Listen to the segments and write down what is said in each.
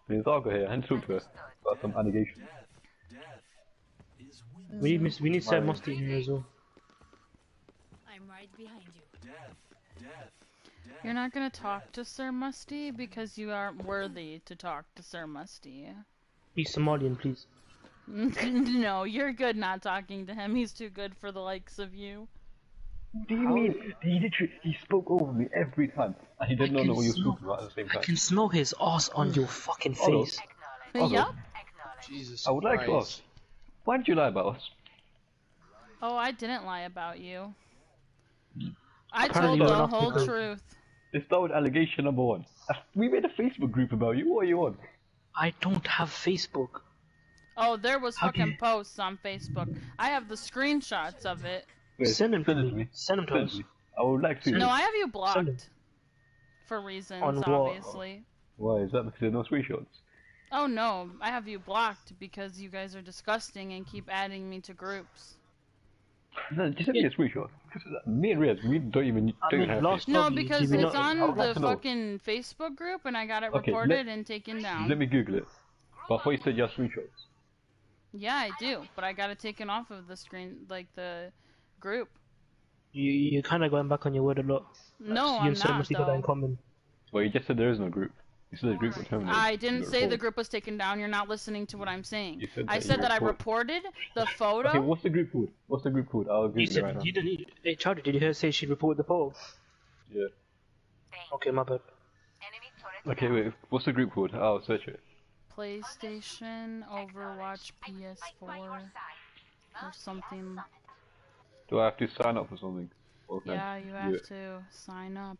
There's Argo here. I need to talk to her about some allegations. We need Sir Musty in here as well. I'm right behind you. You're not gonna talk to Sir Musty because you aren't worthy to talk to Sir Musty. He's Somalian, please. No, you're good not talking to him. He's too good for the likes of you. What do you mean? He spoke over me every time, and he did not know what you were talking about at the same time. I can smell his ass on your fucking face. Yup. Jesus I would like to ask, why did you lie about us? Oh, I didn't lie about you. I Apparently told you're the not whole good. truth. It's that was allegation number one. We made a Facebook group about you. What are you on? I don't have Facebook. Oh, there was How do fucking you- posts on Facebook. I have the screenshots of it. Wait, Send them to it me. Send them to us. me. I would like to. No, I have you Send blocked. For reasons, On what? obviously. Why is that? Because there's no screenshots. Oh no, I have you blocked because you guys are disgusting and keep adding me to groups. No, just send me a screenshot. Me and Riaz, we don't even have last Facebook. No, lobby, because did we it's not- on I would like the to know. fucking Facebook group and I got it Okay, reported and taken down. Let me Google it. But I thought you said you have screenshots. Yeah, I do, but I got it taken off of the screen, like the group. You kind of going back on your word a lot. No, You I'm and Sir not, Musty got that in though. common. Well, you just said there is no group. You said the group was terminated. I didn't You say the report. group was taken down. You're not listening to what I'm saying. You said I that said you that I report. reported the photo. Okay, what's the group called? What's the group called? I'll You Google it said right now. you didn't. Hey, Charlie, did you hear her say she reported the poll? Yeah. Okay, my bad. Okay, wait. What's the group called? I'll search it. PlayStation, Overwatch, PS4, or something. Do I have to sign up for something? Or can I Yeah, you do have it? to sign up.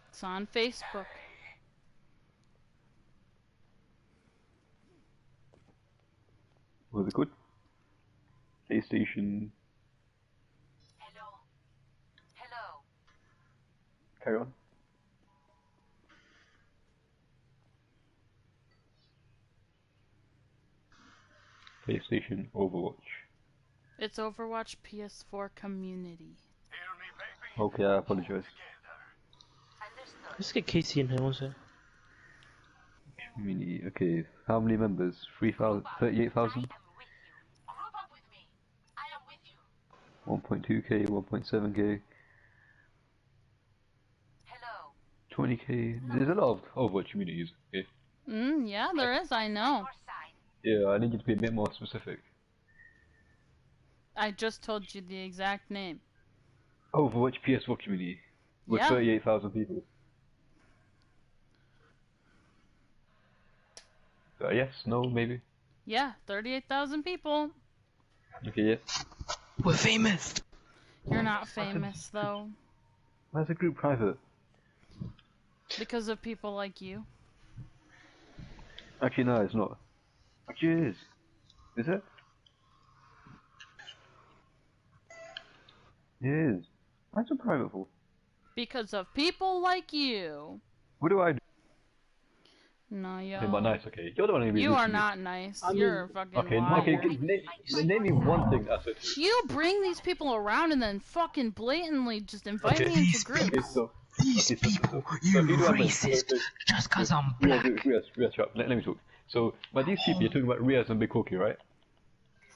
It's on Facebook. What was it called? PlayStation. Hello. Carry on. PlayStation Overwatch. It's Overwatch PS4 Community. Okay, I apologize. Let's get Casey in here, one sec. Community. Okay, how many members? 3,000, 38,000? 1.2k, 1.7k, 20k. There's a lot of Overwatch communities. Okay. Yeah, there is, I know. Yeah, I need you to be a bit more specific. I just told you the exact name. Overwatch PS4 community with Yeah. 38,000 people. Yes, no, maybe. Yeah, 38,000 people. Okay, yes. We're famous. You're not famous, though, Where's the group private? because of people like you. Actually, no, it's not. Actually, it is. Is it? It is. Why's it private for? Because of people like you. What do I do? No, yo. Okay, but nice, okay. You're the one who You are listening. not nice. I mean- You're a fucking Okay, liar. name me one thing that's it. You bring these people around and then fucking blatantly just invite me into groups. Okay, so. These okay, so- people, so you if do have a- racist, so- just cause I'm Riaz, black. Riaz, shut up. Let me talk. So, by these people, you're talking about Riaz and Big Corky, right?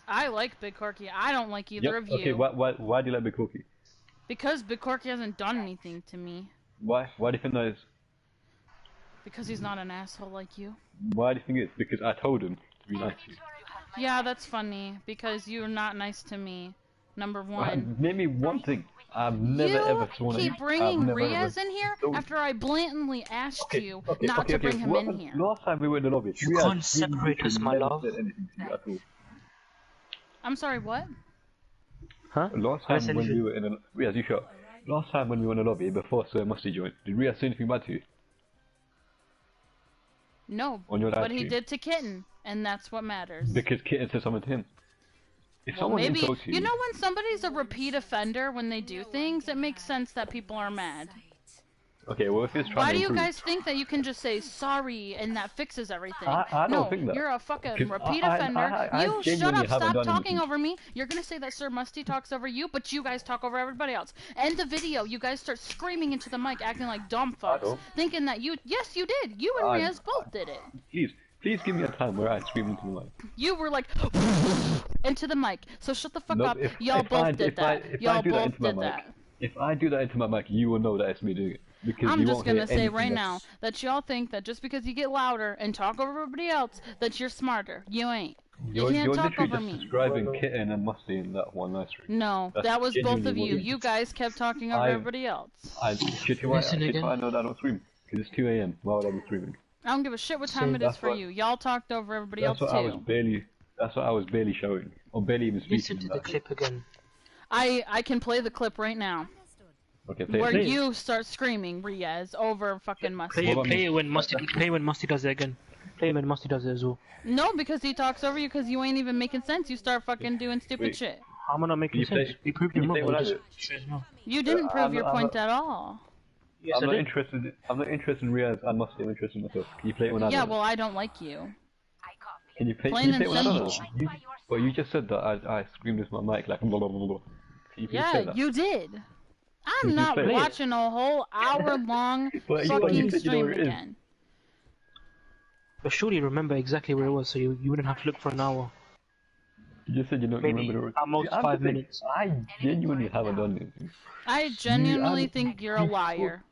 I like Big Corky. I don't like either of you. Okay, why do you like Big Corky? Because Big Corky hasn't done anything to me. Why? Why do you think that is? Because he's not an asshole like you. Why do you think it's? Because I told him to be nice to you. Yeah, that's funny. Because you're not nice to me. Number one. Name me one thing. I've never You ever sworn at you. keep bringing I've never Riaz ever- in here Don't- after I blatantly asked Okay, you okay, not okay, to bring okay. him What in happened here. Last time we were in the lobby, You can't separate us, my love. Said anything to you at all. I'm sorry, what? Huh? Last I time said when you- we were in the Riaz, you shut. Last time when we were in the lobby before Sir Musty joined, did Riaz say anything bad to you? No, On your live but he stream? did to Kitten, and that's what matters. Because Kitten said something to him. If Well, someone maybe, insults you, you know when somebody's a repeat offender when they do things, it makes sense that people are mad. Okay, well if he's trying Why to do you improve, guys think that you can just say sorry and that fixes everything? I don't No, think that. you're a fucking 'Cause repeat I offender. You shut genuinely up, haven't stop done talking anything. over me. You're gonna say that Sir Musty talks over you, but you guys talk over everybody else. End the video. You guys start screaming into the mic, acting like dumb fucks, don't. thinking that you. Yes, you did. You and Riaz both did it. Please give me a time where I scream into the mic. You were like into the mic. So shut the fuck Nope, up. Y'all both did that. Y'all both did that. If I do that into my mic, you will know that it's me doing it. Because I'm you just won't gonna hear say anything right that's- now that y'all think that just because you get louder and talk over everybody else, that you're smarter. You ain't. You can't You're talk literally over just me. describing Kitten and Musty in that one live stream. No, That's that was both genuinely of what you. it is. You guys kept talking over everybody else. Shit, Listen again. I know that I don't stream. Because it's 2 AM. Why would I be streaming? I don't give a shit what time it is for you. Y'all talked over everybody else That's what too. That's what I was barely showing. Or barely even speaking. Listen to the clip again. I can play the clip right now. Okay, play Where it. you start screaming, Riaz, over fucking Musty. Play it when Musty does it again. Play it when Musty does it as well. No, because he talks over you because you ain't even making sense. You start fucking doing stupid Wait. shit. I'm not making sense. We proved Can him you play wrong. what I Just did? straight no. You didn't prove your I'm point not- at all. Yes, I'm I not did. interested. I'm not interested in Riaz. I'm Musty. I'm interested in myself. Can you play it when I Yeah, don't? well, I don't like you. Can you play? plain Can you play it and when I don't? simple. Well, you just said that I screamed into my mic like blah blah blah blah. Can you please say Yeah, that? you did. I'm you not play it? watching a whole hour-long But you fucking said you know stream where it is. again. But surely you remember exactly where it was, so you wouldn't have to look for an hour. You just said you don't Maybe remember the at most I'm 5 saying, minutes. I genuinely haven't done anything. I genuinely I'm- think you're a liar.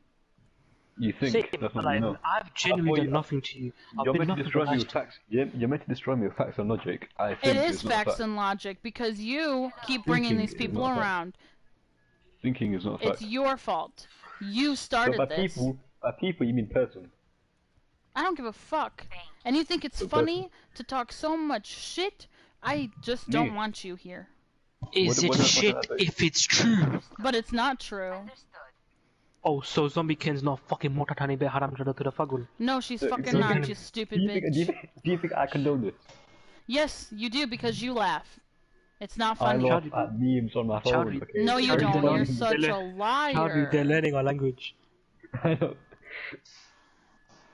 You think Same, that's what like, you know. I've genuinely you- done nothing to you. I've You're been meant to nothing destroy but me nice with to you. facts. You're meant to destroy me with facts and logic. I It think is it's not facts fact. and logic because you keep bringing Thinking these is people not a fact. around. Thinking is not a fact. It's your fault. You But started by this. people you mean person. I don't give a fuck. And you think it's So funny to talk so much shit? I just don't Me. want you here. Is What it did I shit say? if it's true? But it's not true. Oh, so Zombie Ken's not fucking Motatani Be Haram Jada to the Fagul. No, she's So- fucking so not, can- you stupid Do you bitch. think I condone this? Yes, you do because you laugh. It's not I funny. laugh at memes on my phone. Chowdhury. Okay? No, you Chowdhury, don't. they're You're learning- such a They're liar. learning our language. I know.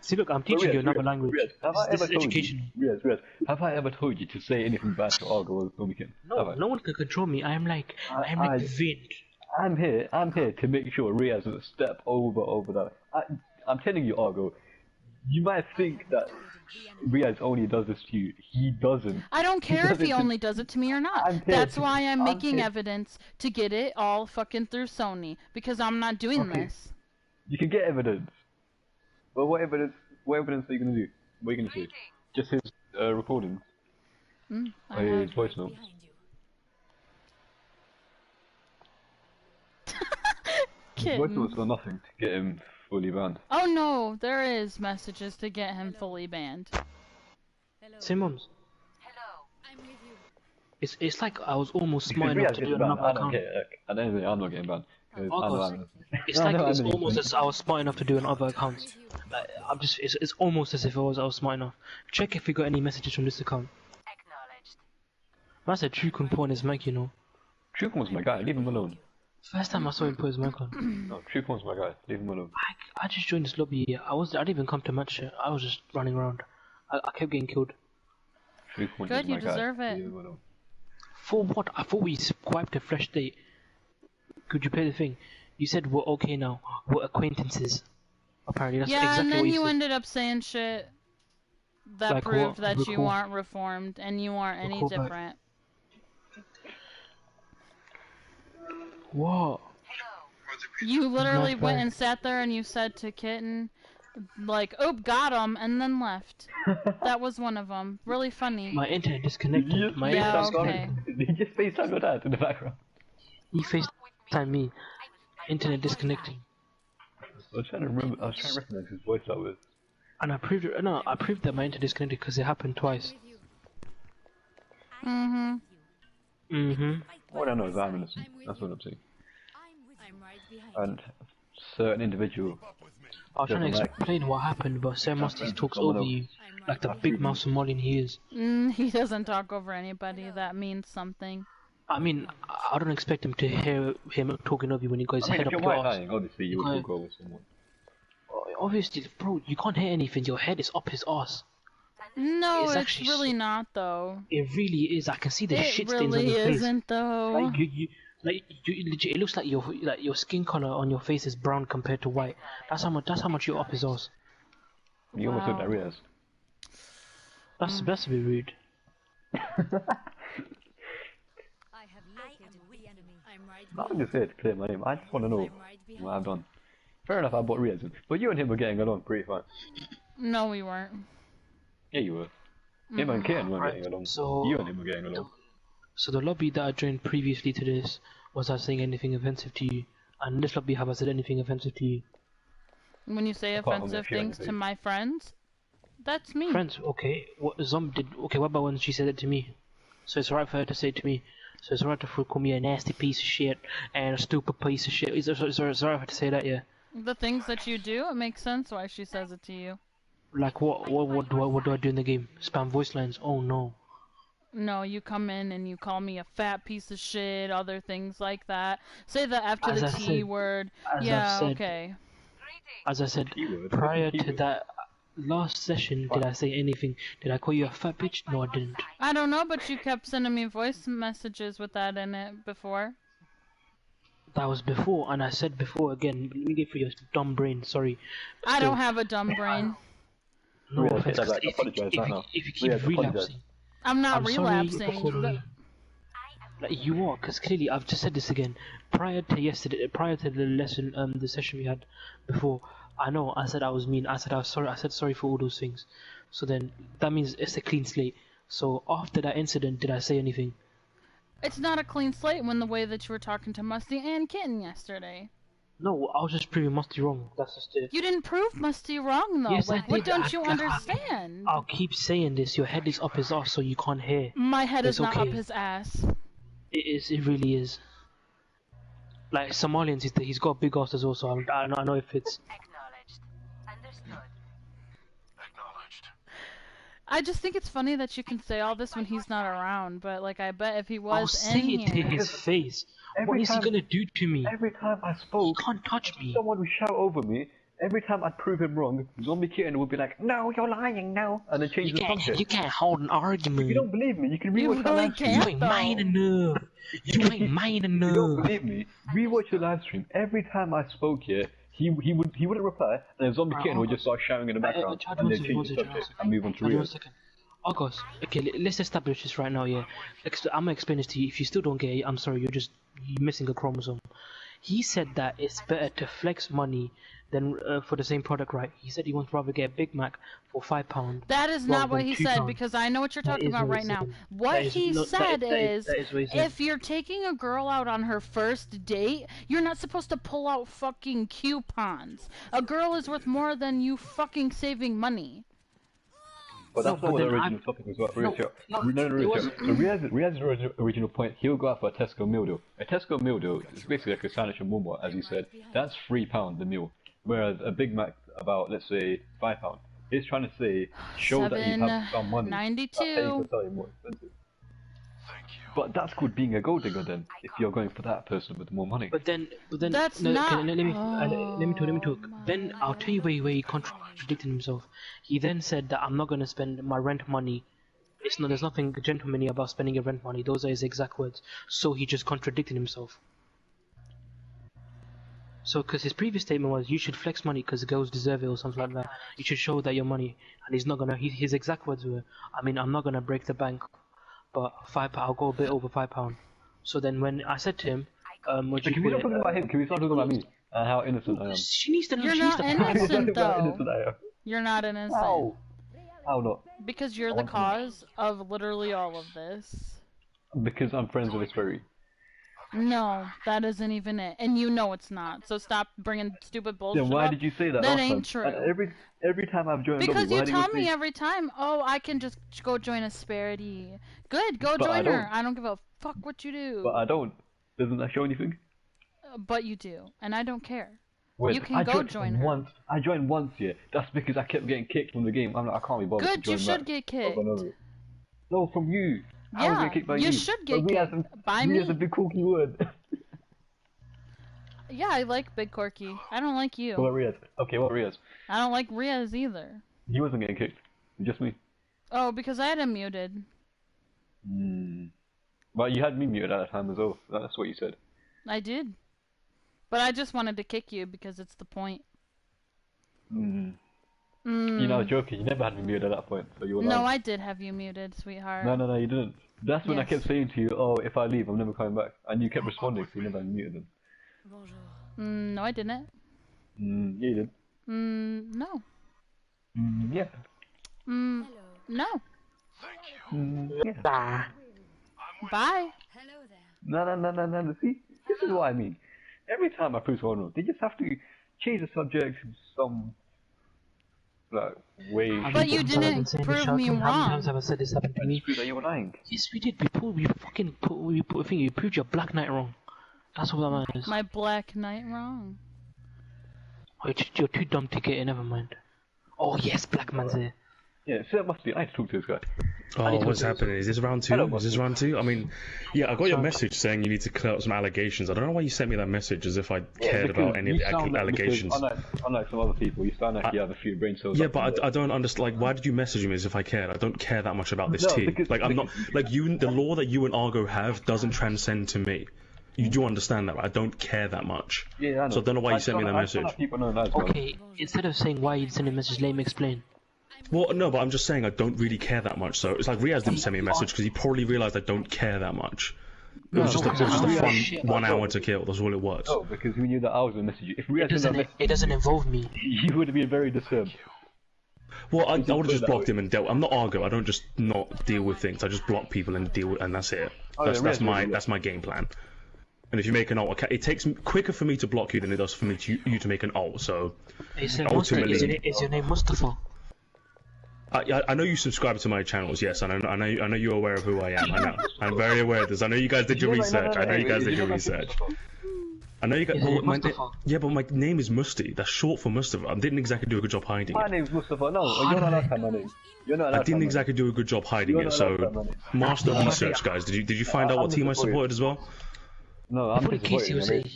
See, look, I'm teaching you another language. Have I This ever is told educational. you? Riaz, have I ever told you to say anything bad to Argo or Zombie? No, no one can control me. I'm like I- the wind. I'm here to make sure Riaz doesn't step over that. I'm telling you, Argo, you might think that Riaz only does this to you. He doesn't. I don't care if he doesn't- only does it to me or I'm not. here That's to- why I'm I'm making here- evidence to get it all fucking through Sony. Because I'm not doing Okay. this. You can get evidence. But what evidence are you gonna do? What are you gonna do? Just his recordings? I Or his have voice notes? Behind you. His voice kitten. notes are nothing to get him fully banned. Oh no, there is messages to get him fully banned. Hello. Simons, Hello. I'm with you. it's like I was almost Because smart Riaz enough to gets do banned, another I don't account. care. At the end of the day, I'm not getting banned. 'Cause I know I'm- It's I like know it's I'm almost innocent. as I was smart enough to do another account. Like, I'm just it's almost as if I was smart enough. Check if we got any messages from this account. Acknowledged. I said True can put on his mic, you know. Trucon was my guy, leave him alone. First time I saw him put his mic on. No, Trucon was my guy, leave him alone. I just joined this lobby. I didn't even come to match it. I was just running around. I kept getting killed. Trucon Good, is my you guy. deserve it. Leave him alone. For what? I thought we swiped a fresh date. Could you play the thing? You said we're okay now. We're acquaintances. Apparently, that's Yeah, exactly and then what you said. ended up saying shit that Like proved what? that you Recall. aren't reformed and you aren't any Recall back. different. What? You literally Not went bad. and sat there and you said to Kitten, like, "Oop, got him," and then left. That was one of them. Really funny. My internet Did disconnected. you just My Yeah, FaceTime okay. God? Did you just FaceTime your dad in the background? he FaceTime me. Internet disconnected. I was trying to recognize his voice that was. And I proved it. No, I proved that my internet disconnected because it happened twice. With you. Mm-hmm. Mm-hmm. All I know is I'm innocent. That's what I'm saying. I'm right behind And certain individual. I was trying to Doesn't like- explain what happened, but Sam Musty talks Someone over else. you you. I'm like right the big mouth Somalian he is. He doesn't talk over anybody. That means something. I mean, I don't expect him to hear him talking over you when you guys I mean, head if up you're your white ass. lying, obviously you would Okay. talk over someone. obviously, bro, you can't hear anything. Your head is up his ass. No, It's it's actually really not though. It really is. I can see the It shit stains on really your face. isn't though. Like legit, it looks like your skin color on your face is brown compared to white. That's how much you're up his ass. You almost look Wow. like Riaz. That's a bit rude. I have located the enemy. I'm right I'm behind just here to clear my name. I just want to know I'm right behind what I've done. Fair enough, I bought Riaz in. But you and him were getting along pretty fine. No, we weren't. Yeah, you were. Him and Ken weren't getting along. So- You and him were getting along. So the lobby that I joined previously to this, was I saying anything offensive to you? And this lobby, have I said anything offensive to you? When you say Apart from offensive that shit on things your to face. my friends, that's me. Friends, okay. What Zombie did? Okay, what about when she said it to me? So it's alright for her to say it to me. So it's alright for her to call me a nasty piece of shit and a stupid piece of shit. It's alright for her to say that, yeah. The things that you do, it makes sense why she says it to you. Like what do I do in the game? Spam voice lines? Oh no. No, you come in and you call me a fat piece of shit, other things like that. Say that after As the I T said- word. as I Yeah, said- okay. As I said Keyword. prior to Keyword. that last session, did I say anything? Did I call you a fat bitch? No, I didn't. I don't know, but you kept sending me voice messages with that in it before. That was before, and I said before again. Let me get for your dumb brain. Sorry. I Still, don't have a dumb brain. no Riaz, offense. take that 'Cause back. Apologise right now. if you keep Riaz, apologise. relapsing, I'm not I'm relapsing. sorry. Like you are, because clearly I've just said this again. Prior to yesterday, prior to the lesson, the session we had before, I know I said I was mean. I said I was sorry. I said sorry for all those things. So then that means it's a clean slate. So after that incident, did I say anything? It's not a clean slate when the way that you were talking to Musty and Kitten yesterday. No, I was just proving Musty wrong. That's just it. You didn't prove Musty wrong though. Yes, I like, what did. don't you understand? I'll keep saying this. Your head is up his ass, so you can't hear. My head It's is not okay. up his ass. It is. It really is. Like Somalians, he's got a big ass as well. So I know it fits. Acknowledged. Understood. I just think it's funny that you can say all this when he's not around, but like I bet if he I'll was say in it to here, his face. What Every is he time- gonna do to me? Every time I He spoke, can't touch me. someone would shout over me. Every time I'd prove him wrong, Zombie Kitten would be like, "No, you're lying, no," and then change You the can't. subject. You can't hold an argument. If you don't believe me, you can You rewatch the really live stream. You can't. ain't mine enough. You ain't mine If you don't enough. believe me, rewatch the live stream. Every time I spoke here, he wouldn't reply, and then Zombie Kitten would just start shouting in the background, Chad, and one then second, change one the second, subject and move on to Hold on Rio. 1 second. August, okay, let's establish this right now, yeah. I'm gonna explain this to you. If you still don't get it, I'm sorry, you're missing a chromosome. He said that it's better to flex money than for the same product, right? He said he wants to rather get a Big Mac for £5. that is not rather what than he £2. said because I know what you're That talking is about what right he now. said. What That is- he no, said that is, what he said. if you're taking a girl out on her first date, you're not supposed to pull out fucking coupons. A girl is worth more than you fucking saving money. But that's No, not but what the then original topic was about. Rio. no, No, it Rio. wasn't. So Riaz's original point, he'll go out for a Tesco meal deal. A Tesco meal deal is basically like a sandwich and Walmart, as you said. That's £3 the meal. Whereas a Big Mac, about, let's say, £5. He's trying to say, show that you have some money. $7.92. That pays for something more expensive. But that's called being a gold digger then, if you're going for that person with more money. But then That's no, not- let me talk. Oh Then my I'll tell you where he contradicted himself. He then said that I'm not gonna spend my rent money. There's nothing gentlemanly about spending your rent money. Those are his exact words. So he just contradicted himself. So, because his previous statement was, you should flex money because girls deserve it or something like that. You should show that your money. And he's not gonna. His exact words were, I mean, I'm not gonna break the bank, but I'll go a bit over £5. So then when I said to him, what do Can you we call not talk it? about him? Can we start talking about me? And how innocent I am. She needs to. You're she not needs to Can we innocent. talk about how though. innocent I am? You're not innocent. How? How not? Because you're the cause of literally all of this. Because I'm friends with this fairy. No, that isn't even it. And you know it's not. So stop bringing stupid bullshit Then why up. did you say that That last ain't time? true. And every time I've joined Because lobby, you why do tell me say- every time, oh, I can just go join Asperity. Good, go But I join her. don't. I don't give a fuck what you do. But I don't. Doesn't that show anything? But you do, and I don't care. Wait, You can I go joined join her. once. I joined once, yeah. That's because I kept getting kicked from the game. I'm like, I can't be bothered. Good, to you join should back get kicked. over and over. No, from you. I was Yeah, getting kicked by you you. should get But we had kicked. some- By we me. had a big cookie word. Yeah, I like Big Corky. I don't like you. What about Riaz? Okay, what about Riaz? I don't like Riaz either. He wasn't getting kicked. Just me. Oh, because I had him muted. But you had me muted at that time as well. That's what you said. I did. But I just wanted to kick you because it's the point. You know, I was joking. You never had me muted at that point, so you were lying. No, I did have you muted, sweetheart. No, you didn't. That's when I Yes. kept saying to you, oh, if I leave, I'm never coming back. And you kept responding, so you never muted them. Bonjour. No, I didn't. Yeah, you did. No. Yeah. Hello. No. Yeah. Bye. Hello there. No. See, this is what I mean. Every time I prove someone wrong, they just have to change the subject to some like way. But you didn't prove me How many wrong. times have I said this happened to me? That you were lying. Yes, we did. We proved your Black Knight wrong. That's what that matters. My Black Knight wrong. Oh, you're too dumb to get it, never mind. Oh yes, Black Man's here. Yeah, so that must be. I need to talk to this guy. Oh, what's happening? Is this round two? Hello, Is this round two? I mean, yeah, I got your message saying you need to clear up some allegations. I don't know why you sent me that message as if I cared about any of the allegations. Unlike some other people, you sound like you have a few brain cells. Yeah, but I don't understand. Like, why did you message me as if I cared? I don't care that much about this team. Like, I'm not like you. The law that you and Argo have doesn't transcend to me. You do understand that, right? I don't care that much. Yeah, I know. So I don't know why you sent me that message. Okay, instead of saying why you send a message, let me explain. Well, no, but I'm just saying I don't really care that much. So it's like Riaz didn't send me a message because he probably realised I don't care that much. It was just a fun 1 hour to kill. That's all it was. Oh, because we knew that I was going to message you. If Riaz It doesn't involve me. you would have been very disturbed. Well, I would have just blocked him and dealt. I'm not Argo. I don't just not deal with things. I just block people and deal with, and that's it. That's my game plan. And if you make an ult, it takes quicker for me to block you than it does for you to make an ult. So ultimately, is your name Mustafa? I know you subscribe to my channels, yes, and I know you're aware of who I am. I know, I'm very aware of this. I know you guys did your research. I know you guys did your research. I know you guys. Yeah, but my name is Musti. That's short for Mustafa. I didn't exactly do a good job hiding My it. name's Mustafa. No, you're not allowed to have my name. You're not allowed I didn't exactly do a good job hiding it. So, master research, guys. Did you find out what team I supported as well? No, I'm In case he disappointed.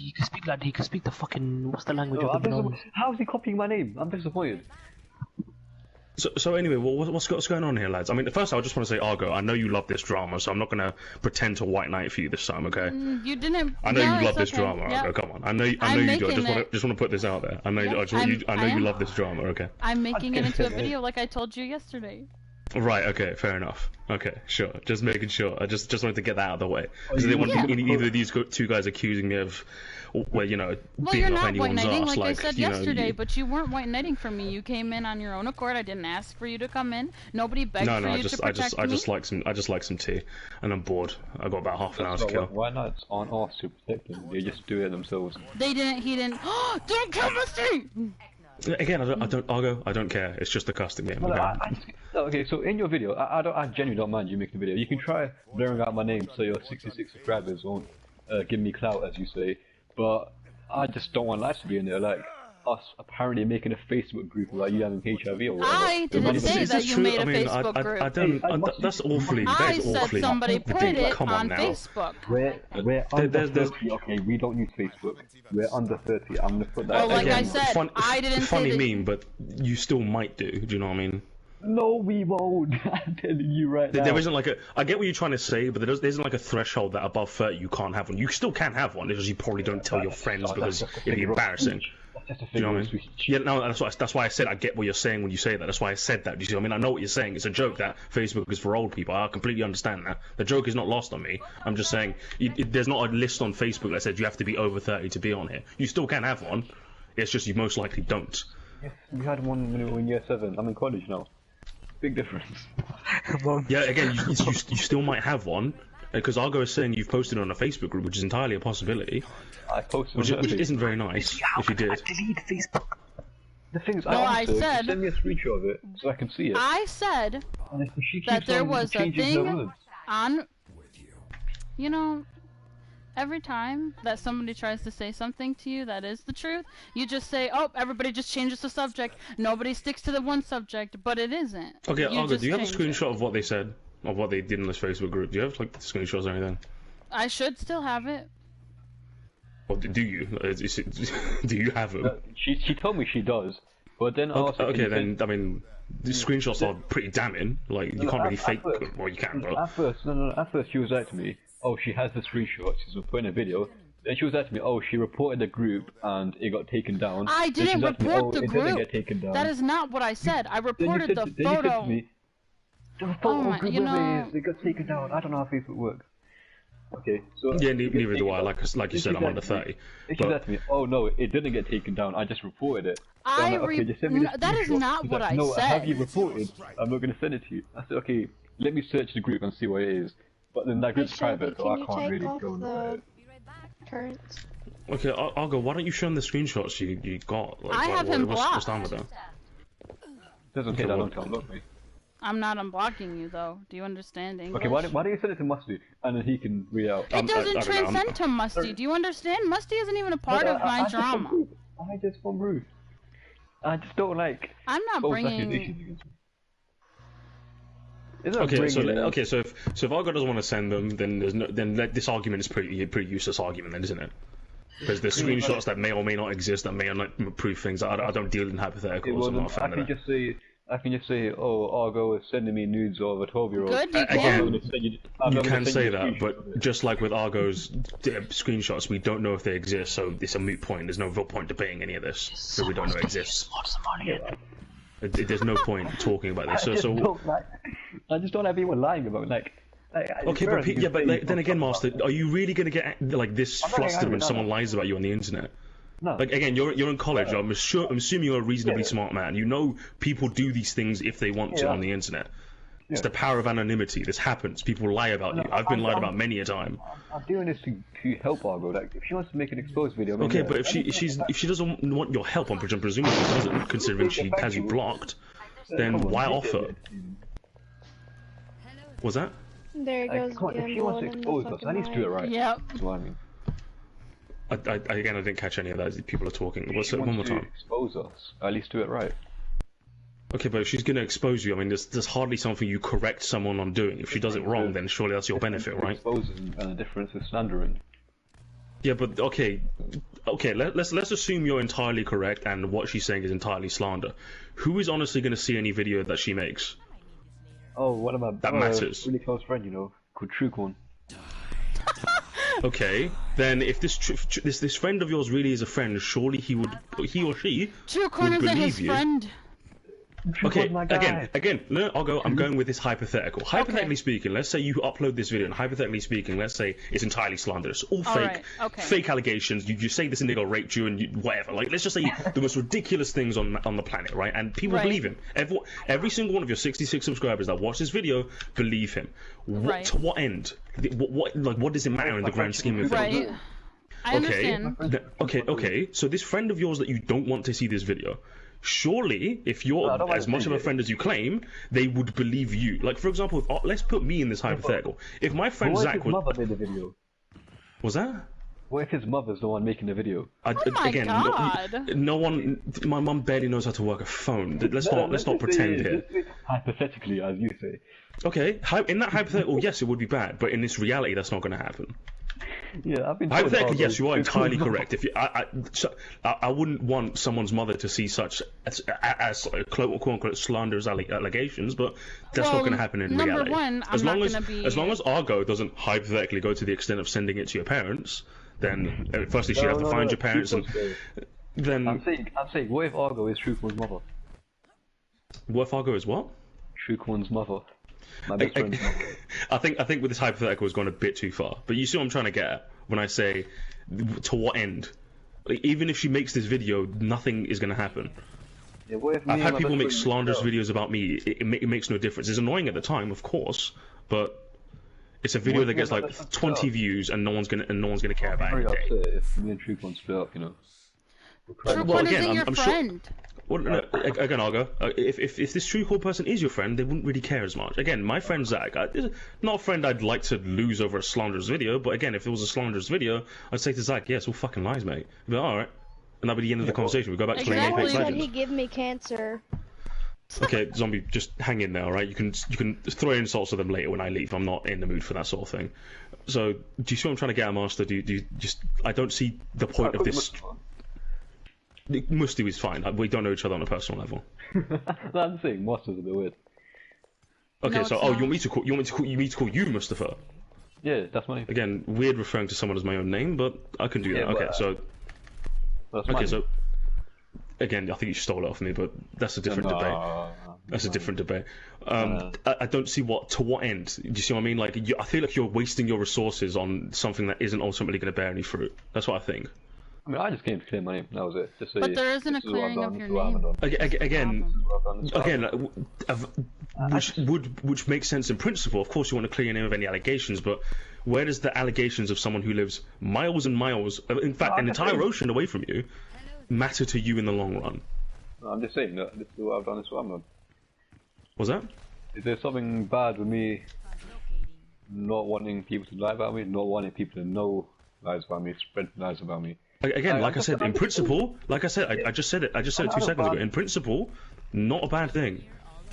he can speak the fucking what's the language of the bananas? How is he copying my name? I'm disappointed. So anyway, what's going on here, lads? I mean, first I just want to say, Argo, I know you love this drama, so I'm not gonna pretend to white knight for you this time, okay? You didn't. I know No, you love it's this okay. drama, Yeah. Argo. Come on, I know you do. I just want to put this out there. I know you love this drama, okay? I'm making it into a video like I told you yesterday. Right, okay, fair enough. Okay, sure. Just making sure. I just wanted to get that out of the way. Because I didn't want either of these two guys accusing me of, well, you know, Well, beating you're up not white anyone's knighting ass. like I said you know, yesterday, but you weren't white knighting for me. You came in on your own accord. I didn't ask for you to come in. Nobody begged for you to protect me. I just like some tea, and I'm bored. I got about half an hour to kill. Why not aren't asked to protect them? They just do it themselves. They didn't. He didn't. Don't kill Misty! Again, I don't care. It's just a custom game. Okay. Okay, so in your video, I genuinely don't mind you making a video. You can try blurring out my name so your 66 subscribers won't give me clout, as you say. But I just don't want lives to be in there, like us apparently making a Facebook group about you having HIV or whatever. I didn't say Is that this you true? made a I mean, Facebook group. I don't. That's awfully. I That is said awfully somebody put ridiculous. it Come on now. Facebook. We're under 30, okay, we don't use Facebook. We're under 30, I'm gonna put that. Well, like I Again, said, I didn't funny say that. meme, but you still might do. Do you know what I mean? No, we won't. I'm telling you right now. There isn't like a. I get what you're trying to say, but there isn't like a threshold that above 30 you can't have one. You still can have one, it's just you probably don't tell your friends because it'd be embarrassing. That's just a Do you know what I figure mean? of speech. Yeah, no, that's why I said I get what you're saying when you say that. That's why I said that. Do you see what I mean? I know what you're saying. It's a joke that Facebook is for old people. I completely understand that. The joke is not lost on me. I'm just saying there's not a list on Facebook that says you have to be over 30 to be on here. You still can have one. It's just you most likely don't. Yes, we had one when we were in year 7. I'm in college now. Big difference. Yeah, again, you still might have one. Because Argo is saying you've posted on a Facebook group, which is entirely a possibility. I posted Which on Facebook. isn't very nice, if you did. Delete Facebook. The thing is, No, I asked her to said- send me a screenshot of it so I can see it. I said And if she that keeps there on was a changing her thing words. on. You know, every time that somebody tries to say something to you that is the truth, you just say, "Oh, everybody just changes the subject. Nobody sticks to the one subject," but it isn't. Okay, You Argo, just do you have a change it. screenshot of what they said? Of what they did in this Facebook group? Do you have, like, screenshots or anything? I should still have it. Or do you? Do you have them? She told me she does, but then also Okay, then I mean, the screenshots are pretty damning. Like you can't really fake. Well, you can, but at first she was like to me, oh, she has the screenshots. She's putting a video. Then she was like to me, oh, she reported the group and it got taken down. I didn't report the It group. didn't get taken down. That is not what I said. I reported the Then you said photo. to me, the photo group you know... it got taken down. I don't know how Facebook works. Okay, so yeah, neither do I. Like you said, I'm under 30. She said to me, oh no, it didn't get taken down. I just reported it. So That is not what I no, said. have you reported? I'm not going to send it to you. I said, okay, let me search the group and see what it is. But then that group's private, so I can't really go into it. Currents. Okay, Argo, why don't you show him the screenshots you got? Like, I have him what's blocked. down with that? Doesn't take that long to unblock me. I'm not unblocking you though. Do you understand English? Okay, why do you send it to Musty and then he can read out? It doesn't transcend to Musty. Do you understand? Musty isn't even a part of my drama. I just want Ruth. I just don't like. I'm not false bringing. accusations against me. It's not Okay, bringing so if Argo doesn't want to send them, then this argument is pretty useless argument, then, isn't it? Because there's screenshots that may or may not exist that may or not prove things. I don't deal in hypotheticals. I'm not a fan of that. I can just say, oh, Argo is sending me nudes of a 12-year-old. Good, you Again, can. you can say that, but just like with Argo's screenshots, we don't know if they exist, so it's a moot point. There's no real point debating any of this, so we don't know it exists. There's no point talking about this. I just don't like people lying about Okay, but then again, Master, are you really gonna get like this flustered when someone lies about you on the internet? No. Like again, you're in college. I'm assuming you're a reasonably smart man. You know people do these things if they want to on the internet. It's the power of anonymity. This happens. People lie about you. I've been lied about many a time. I'm doing this to help Argo. Like, if she wants to make an exposed video. Okay, but if she doesn't want your help, I'm presuming she doesn't, considering she has you blocked, then why offer? Was that? There it goes. If she wants to expose us, I need to do it right. Yep. That's what I mean. Again, I didn't catch any of that. People are talking. What's it? One more time. Expose us. At least do it right. Okay, but if she's going to expose you, I mean, there's hardly something you correct someone on doing. If she does it wrong, then surely that's your benefit, right? Exposing and the difference with slandering. Yeah, but okay. Let's assume you're entirely correct and what she's saying is entirely slander. Who is honestly going to see any video that she makes? Oh, one of my matters. Really close friend, called Truecorn. Okay, then if this friend of yours really is a friend, surely he or she Truecorn would isn't believe his you. friend. Okay, again, no, I'm going with this hypothetical. Hypothetically speaking, let's say you upload this video, and hypothetically speaking, let's say it's entirely slanderous, all fake, fake allegations. You say this nigga raped you and whatever. Like, let's just say the most ridiculous things on the planet, right? And people believe him. Every single one of your 66 subscribers that watch this video believe him. To what end? What does it matter in the grand scheme of things? Right. I understand. Okay. So this friend of yours that you don't want to see this video. Surely, if you're as much of a friend as you claim, they would believe you. Like, for example, let's put me in this hypothetical. If my friend Zach was... What if his mother made the video? Was that? What if his mother's the one making the video? God. No one... My mum barely knows how to work a phone. Let's not pretend here. Hypothetically, as you say. Okay, in that hypothetical, yes, it would be bad, but in this reality, that's not going to happen. Yeah, I've been hypothetically, yes, you are entirely correct. If I wouldn't want someone's mother to see such as quote unquote slanderous allegations, but that's not going to happen in reality. As long as Argo doesn't hypothetically go to the extent of sending it to your parents, then firstly she have to find your parents, and then I'm saying, what if Argo is Truecorn's mother? What if Argo is what? Truecorn's mother. My best friend's mother. I think with this hypothetical has gone a bit too far. But you see what I'm trying to get at when I say, to what end? Like, even if she makes this video, nothing is going to happen. Yeah, I've had people make slanderous videos about me. It makes no difference. It's annoying at the time, of course, but it's a video that gets like 20 views and no one's gonna care about it. I'm very upset if me and Truecorn split up, Truecorn isn't your friend. Well, no, again, Argo, if this Truecorn person is your friend, they wouldn't really care as much. Again, my friend Zach, not a friend I'd like to lose over a slanderous video, but again, if it was a slanderous video, I'd say to Zach, yeah, it's all fucking lies, mate. He'd be like, alright. And that'd be the end of the conversation. We go back to playing Apex Legends. He give me cancer. Okay, zombie, just hang in there, alright? You can throw insults at them later when I leave. I'm not in the mood for that sort of thing. So, do you see what I'm trying to get at, Master? Do you just... I don't see the point of this... Musty is fine. We don't know each other on a personal level. I'm saying Master's a bit weird. Okay, No, so you want me to call you Mustafa? Yeah, that's my name. Again, weird referring to someone as my own name, but I can do that. Okay, so... Okay, so... Again, I think you stole it off me, but that's a different debate. That's a different debate. I don't see to what end. Do you see what I mean? Like, I feel like you're wasting your resources on something that isn't ultimately going to bear any fruit. That's what I think. I mean, I just came to clear my name. That was it. Just say, But there isn't a clearing of your name. Which makes sense in principle. Of course, you want to clear your name of any allegations, but where does the allegations of someone who lives miles and miles, in fact, an entire ocean away from you, matter to you in the long run? No, I'm just saying that this is what I've done, this is what I've done. Was that? Is there something bad with me not wanting people to lie about me, not wanting people to know lies about me, spread lies about me? Again, like I said, in principle, like I said, I just said it 2 seconds ago. In principle, not a bad thing.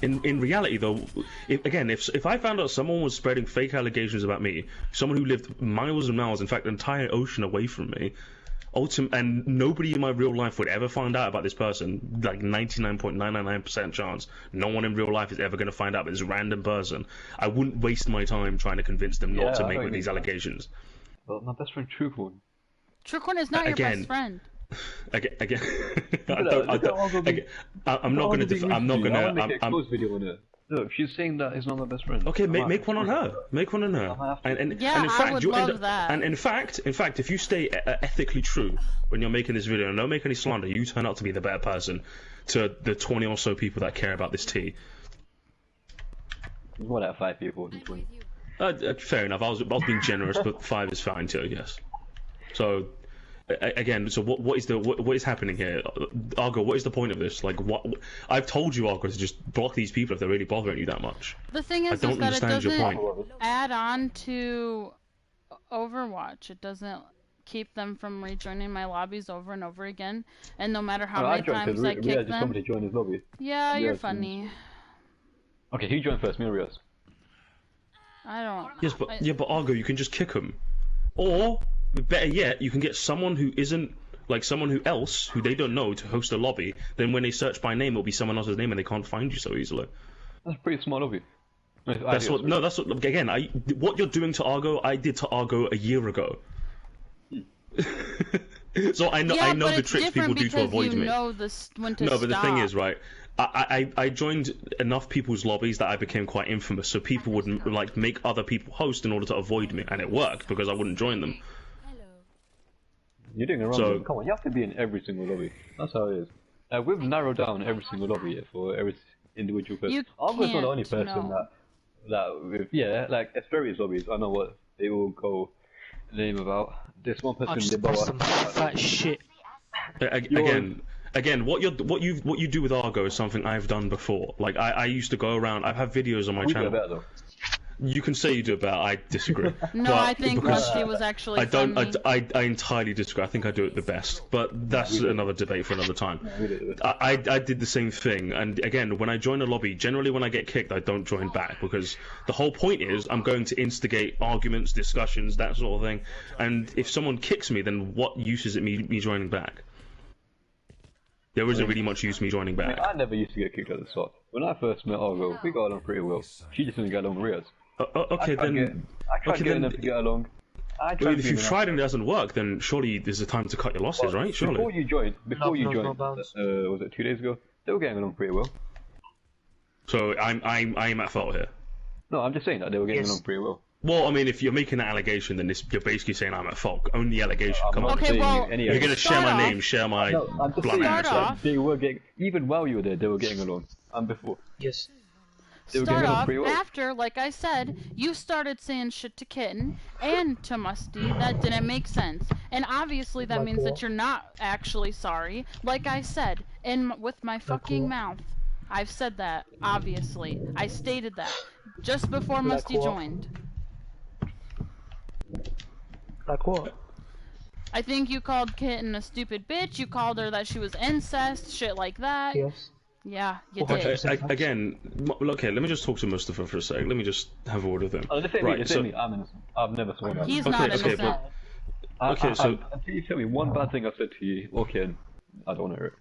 In reality, though, if I found out someone was spreading fake allegations about me, someone who lived miles and miles, in fact, an entire ocean away from me, and nobody in my real life would ever find out about this person, like 99.999% chance, no one in real life is ever going to find out about this random person, I wouldn't waste my time trying to convince them not to make with these allegations. Well, my best friend Truecorn. Truecorn is not your best friend. Again, I'm not gonna. Look, she's saying that he's not my best friend. Okay, make one on her. Make one on her. And in fact, I would love that. And in fact, if you stay ethically true when you're making this video and don't make any slander, you turn out to be the better person to the 20 or so people that care about this tea. 1 out of 5 people. Fair enough. I was being generous, but 5 is fine too, I guess. So. Again, so what is happening here, Argo? What is the point of this? Like, what I've told you, Argo, to just block these people if they're really bothering you that much. The thing is that it doesn't add on to Overwatch. It doesn't keep them from rejoining my lobbies over and over again. And no matter how many times I kick them, somebody joined his lobby. Yeah, you're funny. Okay, who joined first? Me or Rios? I don't. Yes, but Argo, you can just kick them, or. Better yet, you can get someone who isn't like someone who they don't know to host a lobby. Then when they search by name, it'll be someone else's name, and they can't find you so easily. That's a pretty smart lobby. That's what. Again, what you're doing to Argo, I did to Argo a year ago. So I know the tricks people do to avoid me. No, but the thing is, right? I joined enough people's lobbies that I became quite infamous, so people would like make other people host in order to avoid me, and it worked because I wouldn't join them. You're doing it wrong. Come on, you have to be in every single lobby. That's how it is. We've narrowed down every single lobby for every individual person. Argo's not the only person like it's various lobbies. I know what they all go name about. This one person in the some fat shit. Again, what you do with Argo is something I've done before. Like I used to go around. I have videos on my channel. Do it better, though. You can say you do it better. I disagree. No, I think Musty was actually. I entirely disagree. I think I do it the best, but that's another debate for another time. I did the same thing, and again, when I join a lobby, generally when I get kicked, I don't join back because the whole point is I'm going to instigate arguments, discussions, that sort of thing. And if someone kicks me, then what use is it me joining back? There isn't really much use me joining back. I never used to get kicked at the start. When I first met Argo, we got along pretty well. She just didn't get along with Rios. Okay, then. I tried getting them to get along. If you've tried and it doesn't work, then surely there's a time to cut your losses, right? Surely. Before you joined, was it 2 days ago? They were getting along pretty well. So I'm at fault here. No, I'm just saying that they were getting along pretty well. Well, I mean, if you're making that allegation, then you're basically saying I'm at fault. Own the allegation. Come on. Okay, well, you're gonna share my name, share my blood name. They were getting, even while you were there, they were getting along. And before. Yes. Start off after, like I said, you started saying shit to Kitten and to Musty that didn't make sense, and obviously that means that you're not actually sorry. Like I said, with my fucking mouth, I've said that. Obviously, I stated that just before Musty joined. Like what? I think you called Kitten a stupid bitch. You called her that she was incest, shit like that. Yes. Yeah, you Well, did. Again, okay, let me just talk to Mustafa for a sec. Let me just have a word with him. Oh, this ain't Right, me, this so- ain't me. I'm innocent. I've never sworn at you. He's Okay, not okay, innocent. so- Until you tell me one bad thing I said to you, okay, I don't want to hear it.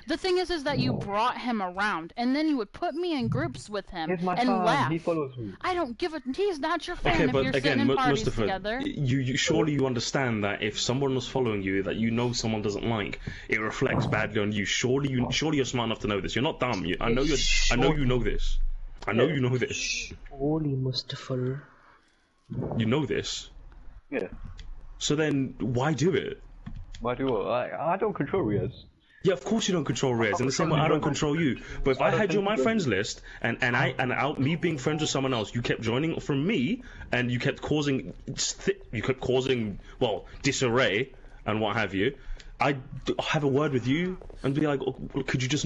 The thing is that you brought him around, and then you would put me in groups with him He's my and fan, laugh. he follows me. I don't give a. He's not your fan Okay, if but you're again, sitting in parties Mustafa, together. you surely you understand that if someone was following you that you know someone doesn't like, it reflects badly on you. Surely you're smart enough to know this. You're not dumb. I know you know this. I know you know this. Holy Mustafa. You know this. Yeah. So then, why do it? Why do what? I don't control Riaz. Yeah, of course you don't control Rez, in the same way I don't control you. But if I had you on my friends list, and me being friends with someone else, you kept joining from me, and you kept causing disarray and what have you, I'd have a word with you and be like, oh, could you just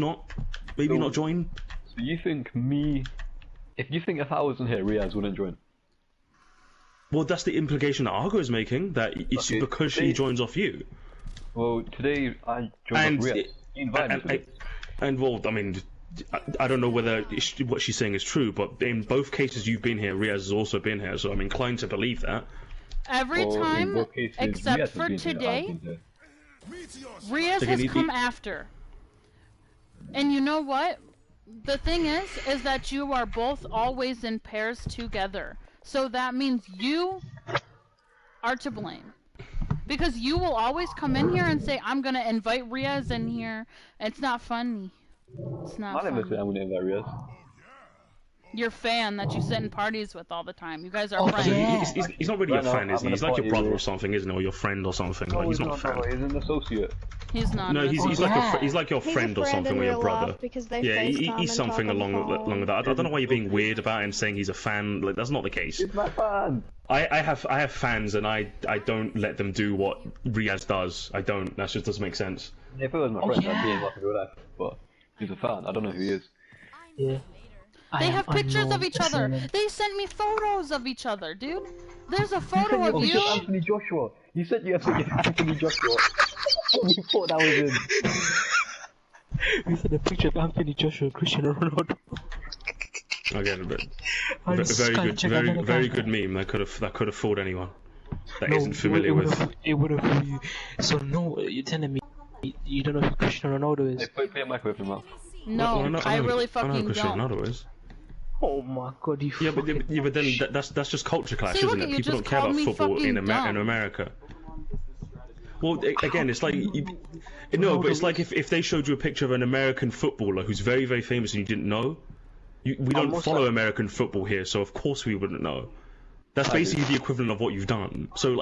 maybe not join? So you think if I wasn't here, Riaz wouldn't join? Well, that's the implication that Argo is making, that it's Okay, because she joins off you. Well, today I joined Riaz. He invited me to this. And well, I mean, I don't know whether what she's saying is true, but in both cases you've been here, Riaz has also been here, so I'm inclined to believe that. Every Well, in time, both cases, except Riaz has for been here, I've today, been here. Riaz So has can come after. And you know what? The thing is that you are both always in pairs together. So that means you are to blame. Because you will always come in here and say, I'm gonna invite Riaz in here. It's not funny. It's not I never funny. said I'm going to invite Riaz. Your fan that you sit in parties with all the time. You guys are Oh, friends. yeah. He's not really Right your now, fan, is he? I'm He's gonna like your party brother or with- something, isn't he? Or your friend or something. Like, he's not a fan. He's an associate. He's not. No, an he's associate. like he's like your He's a friend or friend something, in or your real brother. life because they Yeah, FaceTime he's and something talk on the along phone. that. I don't know why you're being weird about him saying he's a fan. Like, that's not the case. He's my fan. I have fans, and I don't let them do what Riaz does. I don't. That just doesn't make sense. If it was my Oh, friend, yeah. I'd be in like in real life. But he's a fan. I don't know who he is. Yeah. They have pictures of each other. Excellent. They sent me photos of each other, dude. There's a You photo said of you you. said Anthony Joshua. You said you had Anthony Joshua. You thought that was him. We sent a picture of Anthony Joshua and Cristiano Ronaldo. Again, but I very just good, can't check out the very guy. good meme. That could have fooled anyone that No, not familiar with. It would have. So no, you're telling me you don't know who Cristiano Ronaldo Hey, is? put your mic away from your mouth. No, I really I know fucking Cristiano don't. Ronaldo is. Oh my god, you Yeah, but fucking then that's just culture clash, See, look isn't at it? you, People just don't care called about me football fucking in dumb. America. Well, again, it's like no, but it's like if they showed you a picture of an American footballer who's very very famous and you didn't know. We don't Almost follow like- American football here, so of course we wouldn't know. That's basically the equivalent of what you've done. So,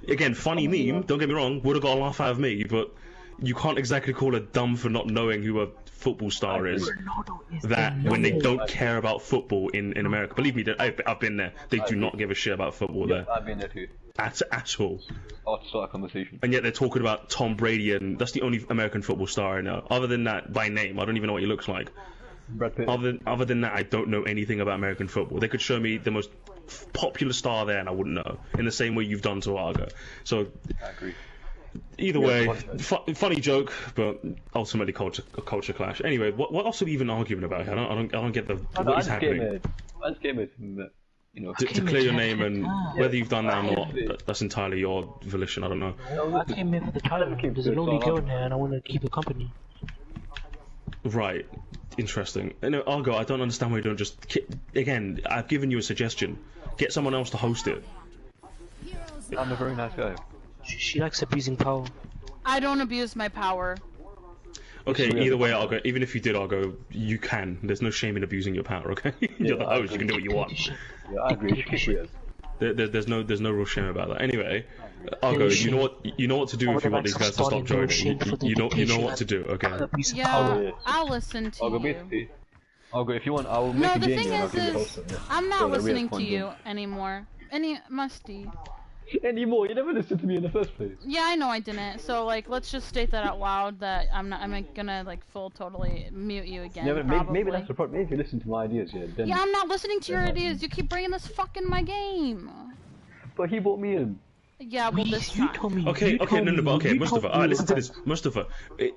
again, funny meme, don't get me wrong, would have got a laugh out of me, but you can't exactly call a dumb for not knowing who a football star is. Ronaldo is That the when they man. don't care about football in America. Believe me, I've been there. They do not give a shit about football there. I've been there too. At all. I'll start a conversation. And yet they're talking about Tom Brady, and that's the only American football star I know. Other than that, by name, I don't even know what he looks like. Brad Pitt. Other than that, I don't know anything about American football. They could show me the most popular star there, and I wouldn't know. In the same way you've done to Argo. So I agree. either Yeah, way, funny. funny joke, but ultimately a culture clash. Anyway, what else are we even arguing about? I don't get what is happening. I just came here to, you know, To clear your name, and whether you've done that or not, Yeah. that's entirely your volition. I don't know. I came here for the talent. keep There's a it lonely so girl long. in there, and I want to keep her company. Right. Interesting. No, Argo, I don't understand why you don't just... Again, I've given you a suggestion. Get someone else to host it. I'm a very nice guy. She likes abusing power. I don't abuse my power. Okay, Yes, we either have- way, Argo, even if you did, Argo, you can. There's no shame in abusing your power, okay? You're the Yeah, I host, you can do what you want. Yeah, I agree. You should kick Riaz. There's no real shame about that. Anyway, Argo, you know what to do if you want these guys to stop joining. You know what to do, okay? Abusing Yeah, power. yeah. I'll listen to I'll go you. basically. I'll go if you want. I will make No, a the game thing and I'll is, give you the host of it. I'm not So that Riaz listening can't to you join. anymore. Musty. Anymore. You never listened to me in the first place. Yeah, I know I didn't. So like, let's just state that out loud. That I'm gonna like totally mute you again. Yeah, but probably. maybe that's the problem. Maybe if you listen to my ideas, yeah. Then. Yeah, I'm not listening to your ideas. You keep bringing this fucking my game. But he brought me in. Yeah, well, this You time. told me. Okay, you okay, told no, me, but okay, you Mustafa. told Alright, me listen to this, Mustafa.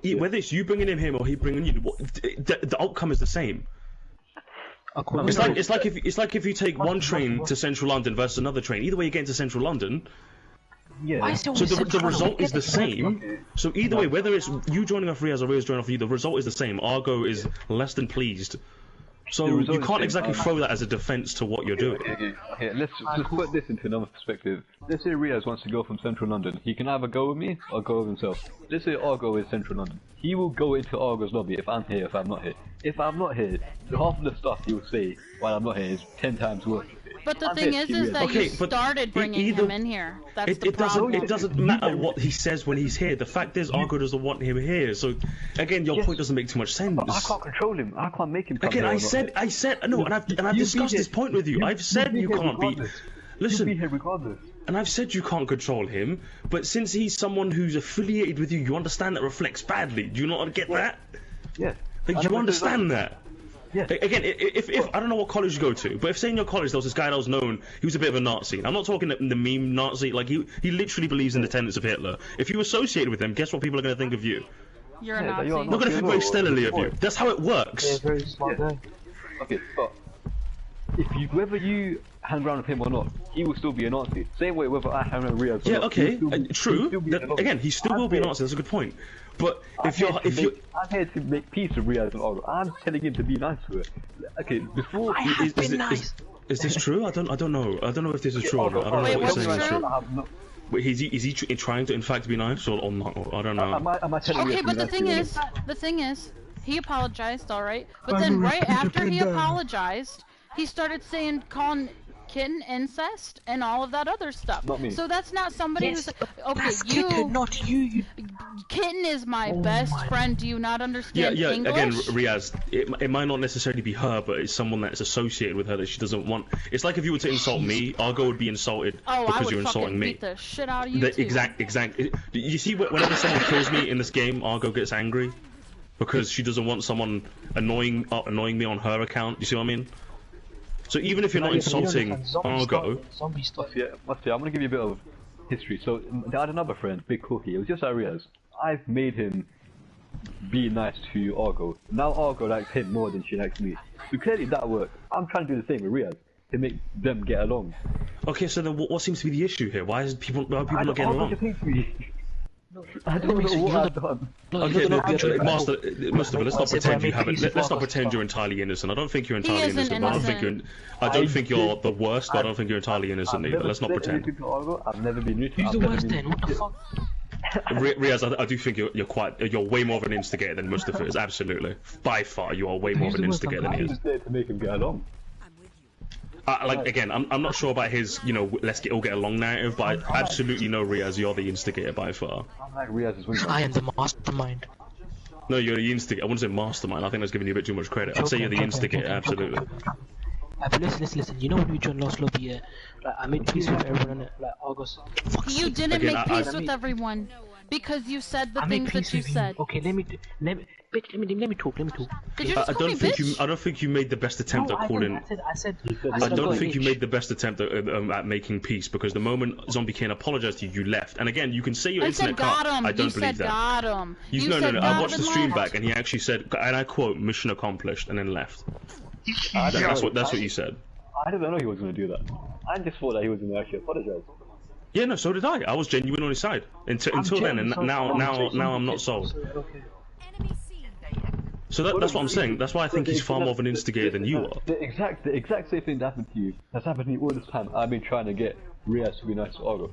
Whether it's you bringing him or he bringing you, the outcome is the same. It's like if you take one train to Central London versus another train. Either way, you get into Central London. Yeah. So the result is the same. So either way, whether it's you joining off Riaz or Riaz joining off you, the result is the same. Argo is less than pleased. So you can't exactly throw that as a defense to what you're doing. Okay, let's just put this into another perspective. Let's say Riaz wants to go from Central London. He can either go with me or go with himself. Let's say Argo is Central London. He will go into Argo's lobby if I'm here, if I'm not here. If I'm not here, half of the stuff he will say while I'm not here is 10 times worse. But the thing is that you started bringing him in here. That's the problem. It doesn't matter what he says when he's here. The fact is, Argo doesn't want him here. So, again, your point doesn't make too much sense. But I can't control him. I can't make him come Again, here I said, no, and I've discussed this point with you. I've said you can't be. Listen, You'll be here regardless. and I've said you can't control him. But since he's someone who's affiliated with you, you understand that reflects badly. Do you not get that? Yeah. Like, you understand that? Yeah. Again, if I don't know what college you go to, but if say in your college there was this guy that was known, he was a bit of a Nazi. I'm not talking the meme Nazi, like he literally believes in the tenets of Hitler. If you associate with him, guess what people are going to think of you? You're a Yeah, Nazi. you're Not going to think very stellarly of you. That's how it works. Very smart guy. Okay, but whether you hang around with him or not, he will still be a Nazi. Same way whether I hang around with Riaz or Yeah, not, okay, he'll still be- true. he'll still be a Nazi. Again, he still will be a Nazi. That's a good point. But I'm if you here to make peace with Riaz and Argo. I'm telling him to be nice to her. Okay, before I have been nice. is this true? I don't know. I don't know if this is true or not. I don't Wait, know what what's you're saying is true? true. Wait, is he trying to in fact be nice or not? I don't know. Am I telling you Okay, to but be the nice thing to her? is, he apologized, all right. But then right after he apologized, he started calling Kitten incest and all of that other stuff. Not me. So that's not somebody who's okay. That's Kitten, not you. Kitten is my best friend. Do you not understand Yeah. English? Again, Riaz, it might not necessarily be her, but it's someone that's associated with her that she doesn't want. It's like if you were to insult me, Argo would be insulted Oh, I because would you're fucking insulting me. beat the shit out of you too. Exact. You see, whenever someone kills me in this game, Argo gets angry because she doesn't want someone annoying me on her account. You see what I mean? So even if you're not insulting Argo, Zombie stuff. Yeah, I'm gonna give you a bit of history. So I had another friend, Big Cookie. It was just like Riaz. I've made him be nice to Argo. Now Argo likes him more than she likes me. So clearly that worked. I'm trying to do the same with Riaz to make them get along. okay. So then, what seems to be the issue here? Why are people not getting along? I don't know what I've done. Okay, Mustafa, let's not pretend you haven't. Let's not pretend you're entirely innocent. I don't think you're entirely isn't innocent. But I don't think you're the worst. But I don't think you're entirely innocent either. Let's not pretend. I've never been rude. Who's the worst then? What the fuck? Riaz, I do think you're way more of an instigator than Mustafa is. Absolutely, by far, you are way more of an instigator than he is. Just there to make him get along. Again, I'm not sure about his, let's all get along narrative, but I absolutely know Riaz, you're the instigator by far. I'm like Riaz's wingman. I am the mastermind. No, you're the instigator. I wouldn't say mastermind. I think that's giving you a bit too much credit. I'd say you're the instigator, absolutely. But listen. You know when we joined Lost Lobby, yeah? Like, I made peace with everyone, like August. You didn't Again, make peace with everyone because you said the I made things peace that you with you. said. Okay, let me talk. Did you just I call me bitch? don't think you made the best attempt at calling. I said. I don't think you made the best attempt at making peace because the moment Zombie Kane apologized to you, you left. And again, you can say your I said internet got can't. him. I don't You believe said that. got him. You No. said I got watched him the and stream left. back, and he actually said, and I quote, "Mission accomplished," and then left. That's what you said. I didn't know he was going to do that. I just thought that he was going to actually apologize. Yeah, no, so did I. I was genuine on his side until then, and now I'm not sold. So that's what I'm saying. That's why I think he's far more of an instigator than you are. The exact same thing that happened to you has happened to me all this time. I've been trying to get Riaz to be nice to Argo.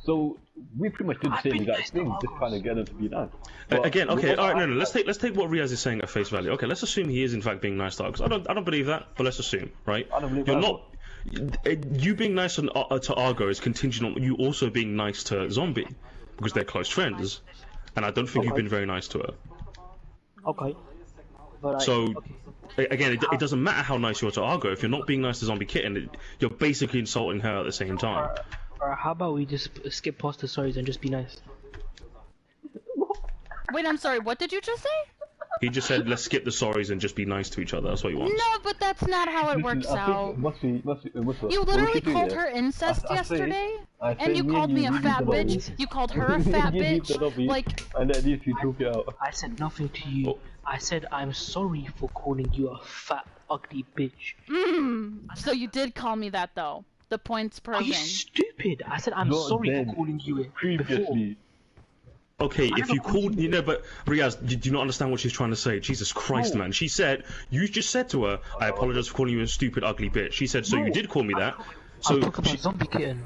So we pretty much did the same exact thing, just trying to get them to be nice. Again, okay, all right, no. Let's take what Riaz is saying at face value. Okay, let's assume he is in fact being nice to Argo. I don't believe that, but let's assume, right? I don't believe You're that. not. You being nice to Argo is contingent on you also being nice to Zombie, because they're close friends, and I don't think you've been very nice to her. Okay. But Again, it doesn't matter how nice you are to Argo. If you're not being nice to Zombie Kitten, you're basically insulting her at the same time. Or how about we just skip past the stories and just be nice? Wait, I'm sorry. What did you just say? He just said, let's skip the sorries and just be nice to each other. That's what he wants. No, but that's not how it works out. You You literally called her incest yesterday, and you called me a fat bitch. You called her a fat bitch. Like, and at least you took it out. I said nothing to you. I said I'm sorry for calling you a fat, ugly bitch. So you did call me that though. The points proven. Are you stupid? I said I'm sorry for calling you it before. Previously. Okay, if you called, but Riaz, do you not understand what she's trying to say? Jesus Christ, man. She said, you just said to her, I apologize for calling you a stupid, ugly bitch. She said, so you did call me that. So I'm talking about zombie kitten.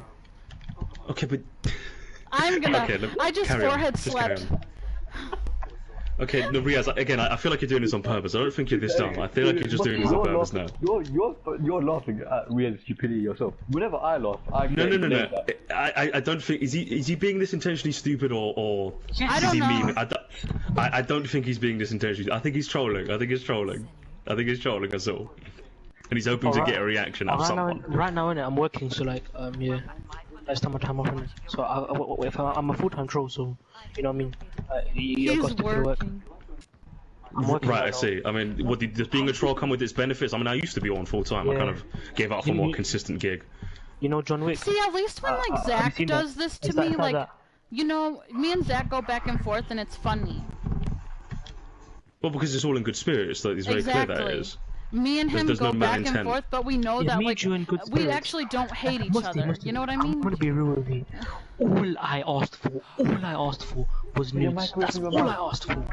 Okay, but... I'm gonna... Okay, I just forehead slept. Okay, no, Riaz, again, I feel like you're doing this on purpose. I don't think you're this dumb. I feel like you're just doing this on purpose now. You're laughing at Riaz's stupidity yourself. Whenever I laugh, I get No. I don't think... Is he being this intentionally stupid or I is don't he know. mean? I don't think he's being this intentionally... I think he's trolling. I think he's trolling, that's all. And he's hoping to get a reaction out of someone. Right now, innit, I'm working, so like, yeah. That's time off, innit? So I'm a full-time troll, so you know what I mean. You got to work. I'm working right, I see. I mean, does being a troll come with its benefits? I mean, I used to be on full-time. I kind of gave up for a more consistent gig. You know John Wick? See, at least when like Zach does this to me, like, you know, me and Zach go back and forth, and it's funny. Well, because it's all in good spirits. Like, it's very clear that it is. Me and him go back and forth, but we know that like we actually don't hate each other. You know what I mean? I'm gonna be real with you. All I asked for was nudes. That's all I asked for.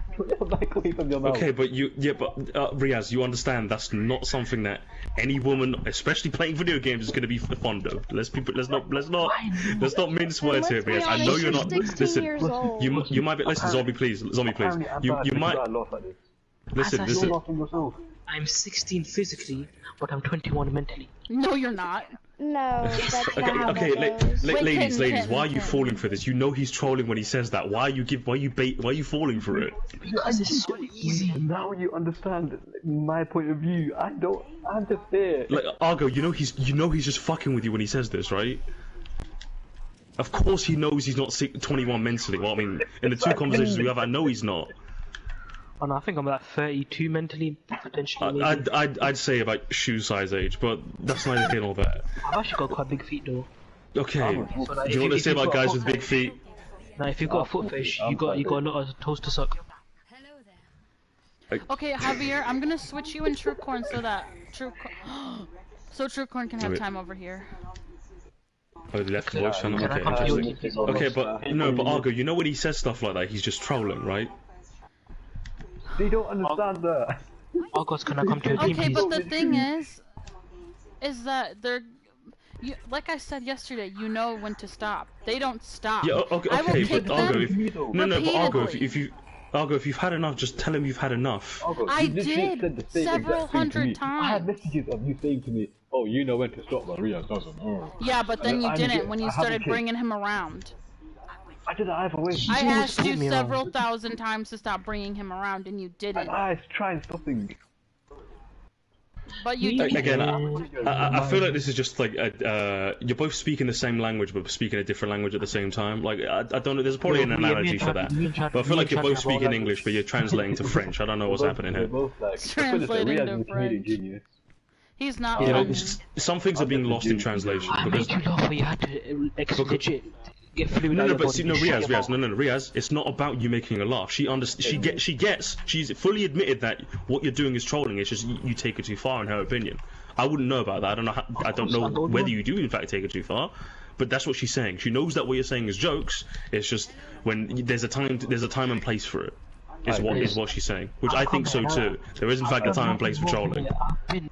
Okay, but Riaz, you understand that's not something that any woman, especially playing video games, is gonna be fond of. Let's not mince words here, Riaz. I know you're not. Listen, you might be. Listen, zombie, please. You might. Listen. I'm 16 physically, but I'm 21 mentally. No, you're not. No, that's not how okay, that goes. ladies, why are you falling for this? You know he's trolling when he says that. Why are you falling for it? Because it's so easy. Now you understand my point of view. I'm just there. Like Argo, you know he's just fucking with you when he says this, right? Of course he knows he's not 21 mentally. Well, I mean, in the two conversations we have, I know he's not. Oh no, I think I'm about 32 mentally, potentially. I'd say about shoe size age, but that's neither here nor there. I've actually got quite big feet though. Okay, So, like, do you want to say about guys with big feet? Now, if you've got a foot fish, you got a lot of toes to suck. Okay, Javier, I'm gonna switch you in True Corn so that True Corn can have time over here. Oh, the left voice channel. Okay, interesting. Okay, but Argo, you know when he says stuff like that, he's just trolling, right? They don't understand that. Argos, can I come to your team, Okay, please? but the thing is that like I said yesterday, you know when to stop. They don't stop. Yeah, okay, I will kick but Argo, them Argo, if you've had enough, just tell him you've had enough. I did several hundred times. I had messages of you saying to me, "Oh, you know when to stop, but Riaz doesn't." Yeah, but then you didn't when you started bringing him around. I did it either way. I asked you several thousand times to stop bringing him around, and you didn't. I tried stopping. But you didn't. Again, I feel like this is just like you're both speaking the same language, but speaking a different language at the same time. Like I don't know. There's probably an analogy for that. But I feel like you're both speaking English, but you're translating to French. I don't know what's happening here. Translating to French. He's not. You know, some things are being lost in translation. I made you laugh, but you had to legit get fluid out of your body. Riaz, it's not about you making a laugh. She's fully admitted that what you're doing is trolling. It's just you take it too far, in her opinion. I wouldn't know about that. I don't know whether you do in fact take it too far, but that's what she's saying. She knows that what you're saying is jokes. It's just when there's a time and place for it. Is what she's saying, which I think so too. There is in fact a time and place for trolling.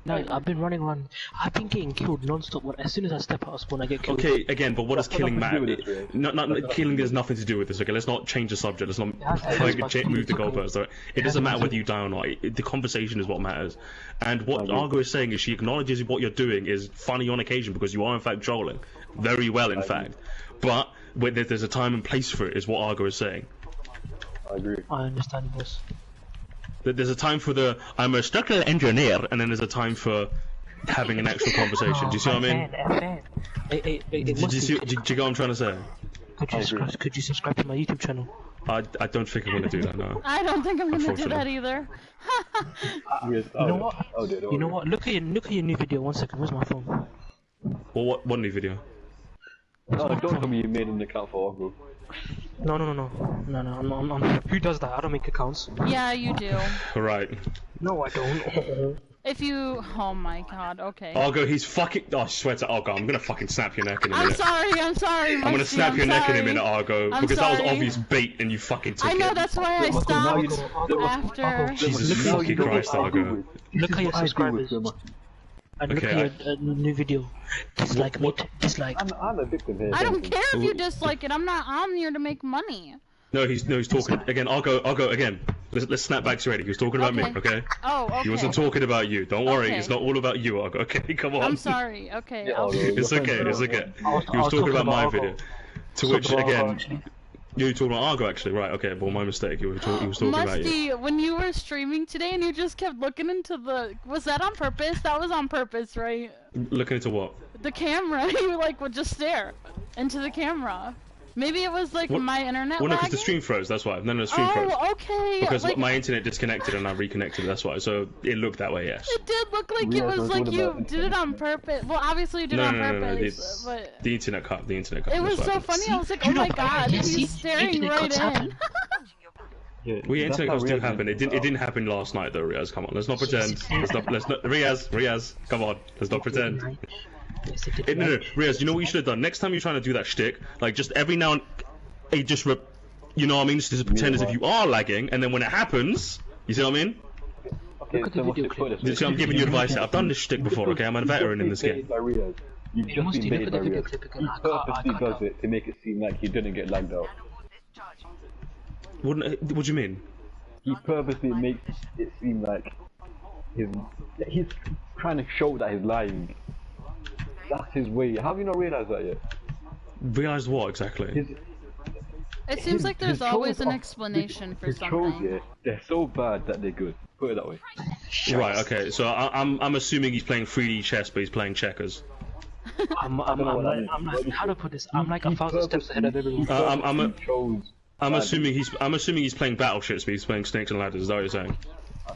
I've been running around. I've been getting killed non-stop. As soon as I step out of spawn, I get killed. Okay, again, but what does killing matter? Not killing has nothing to do with this. Okay, let's not change the subject. Let's not move the goalpost. So it doesn't matter whether you die or not. The conversation is what matters. And what Argo is saying is she acknowledges what you're doing is funny on occasion because you are in fact trolling, very well in fact. But there's a time and place for it, is what Argo is saying. I agree. I understand this. There's a time for I'm a structural engineer, and then there's a time for having an actual conversation. Do you see what I mean? Do you get what I'm trying to say? Could you subscribe to my YouTube channel? I don't think I'm gonna do that. No. I don't think I'm gonna do that either. You know what? You know what? Look at your new video. 1 second. Where's my phone? Well, what new video? No, don't tell me you made an account for Argo. No. I'm, who does that? I don't make accounts. Yeah, you do. Right. No, I don't. If you, oh my god, okay. Argo, he's fucking. Oh, I swear to Argo, I'm gonna fucking snap your neck in a minute. I'm sorry. I'm gonna snap your neck in a minute, Argo, I'm because that was sorry. obvious bait and you fucking took it. I know, that's why I stopped after. Jesus fucking Christ, Argo. Look at your subscribers. And look at your new video. Dislike, mate. Dislike. I'm a victim here. I don't care if you dislike it. I'm here to make money. No, he's talking again. Argo, again. Let's snap back to Eddie. He was talking about me, okay? Oh, okay. He wasn't talking about you. Don't worry, Okay. it's not all about you, Argo. Okay, come on. I'm sorry. Okay. Yeah, I'll... It's okay. He was talking about my video. To which again, you were talking about Argo actually, right? Okay, well my mistake. He was talking about you. Musty, when you were streaming today and you just kept looking into the, was that on purpose? That was on purpose, right? Looking into what? The camera. You like would just stare into the camera. Maybe it was like What? my internet. Well, no, because lagging? the stream froze. That's why. No, the stream froze. Oh, okay. Because like, my internet disconnected and I reconnected. That's why. So it looked that way. Yes. it did look like it was like you did it on purpose. Well, obviously you did it on purpose, but The internet cut. The internet cut. it was that's so what funny. I was like, You oh know, my god, see, he's staring internet right cuts in. happen. Well, internet cuts do happen. It didn't happen last night though, Riaz. Come on, let's not pretend. Let's not. Riaz, come on. Let's not pretend. No, Riaz. You know what you should have done? Next time you're trying to do that shtick, like just every now and you know what I mean? Just pretend as if you are lagging, and then when it happens, you see what I mean? Okay, Look at the video clip. You see, I'm giving you advice. I've done this shtick before. Okay, I'm a veteran in this game. You've just Musty, been look baited at by the video Riaz. clip again. He I purposely can't. does it to make it seem like he didn't get lagged out. What do you mean? He purposely makes it seem like he's trying to show that he's lying. That's his way. How have you not realized that yet? Realized what exactly? It seems like there's always an trolls explanation for his trolls, something. yeah, they're so bad that they're good. Put it that way. Right. Okay. So I'm assuming he's playing 3D chess, but he's playing checkers. I'm like, how to put this? I'm like 1,000 steps ahead of everyone. I'm assuming he's playing battleships, but he's playing snakes and ladders. Is that what you're saying?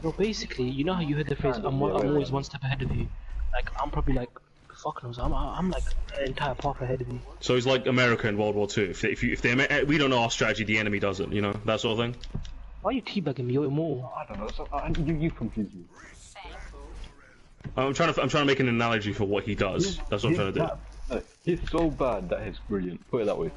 No, basically, you know how you heard the phrase, I'm always 1 step ahead of you. Like, I'm probably like, fuck knows, I'm like an entire path ahead of you. So he's like America in World War II. We don't know our strategy, the enemy doesn't. You know, that sort of thing. Why are you teabagging me? You're immortal. I don't know. So, you confuse me. I'm trying to make an analogy for what he does. That's what I'm trying to do. He's so bad that he's brilliant. Put it that way.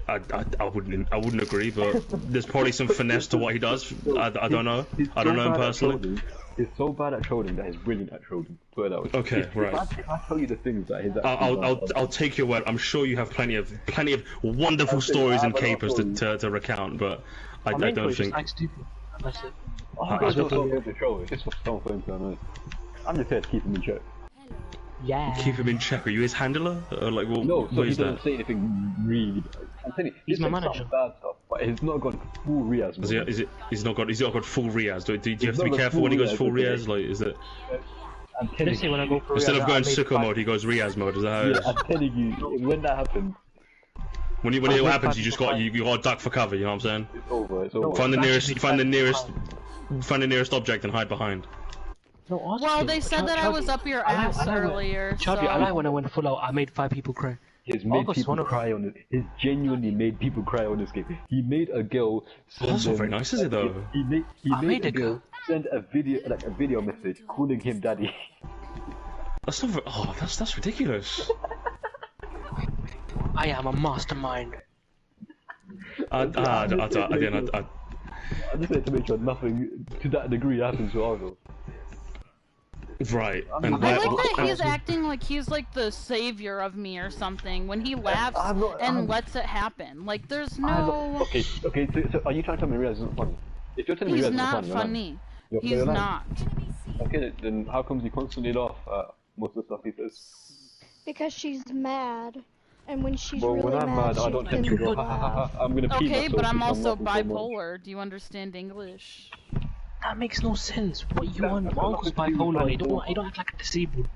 I wouldn't agree, but there's probably some finesse to what he does. I don't know. I don't know him personally. He's so bad at trolling that he's brilliant at trolling. Put it that way. Okay, right. If I tell you the things that he's I'll take your word. I'm sure you have plenty of wonderful stories and capers to recount, but I don't think. Like stupid. That's it. I'm just here to troll. It's just so fun to know. I'm just here to keep him in check. Yeah. Keep him in check. Are you his handler? Like, well, No, so what he is doesn't that? say anything really bad. I'm telling you, He's my said some manager. bad stuff, but he's not gone full Riaz. He's not got full Riaz? Do you have to be not got careful full when he goes full Riaz, Riaz? Like, is that I'm telling Let's say when I go for instead Riyadh, of I going made sicko 5 mode, he goes Riaz mode? Is that how it is? I'm telling you, when that happens, When it happens, you just got to duck for cover. You know what I'm saying? it's over. It's over. Find the Actually, nearest object and hide behind. No, ask Well, him. they said that I was up your I ass lied earlier, so... I lied when I went full out. I made 5 people cry. He's made August people one of cry on it. He's genuinely made people cry on this game. He made a girl send That's not him- very nice, is it though? He I made made a a girl girl. send a video message calling him daddy. That's not. That's ridiculous. I am a mastermind. Again, I just had to make sure nothing to that degree happens to Argo. right. And I like that he's acting like he's like the savior of me or something when he laughs and lets it happen. Like there's no... Okay, so are you trying to tell me Riaz isn't funny? If you're telling me He's Riaz not isn't funny, funny. you're He's lying. not. Okay, then how comes he constantly laugh at most of the stuff he says? Because she's mad. And when she's Well, really when I'm mad, I she don't tend to can go, ha ha ha ha, I'm gonna pee Okay, myself but I'm because also laughing so much. bipolar. Do you understand English? That makes no sense. What you want? That's My uncle's nothing to do with bipolar. He bipolar. don't act like a disabled.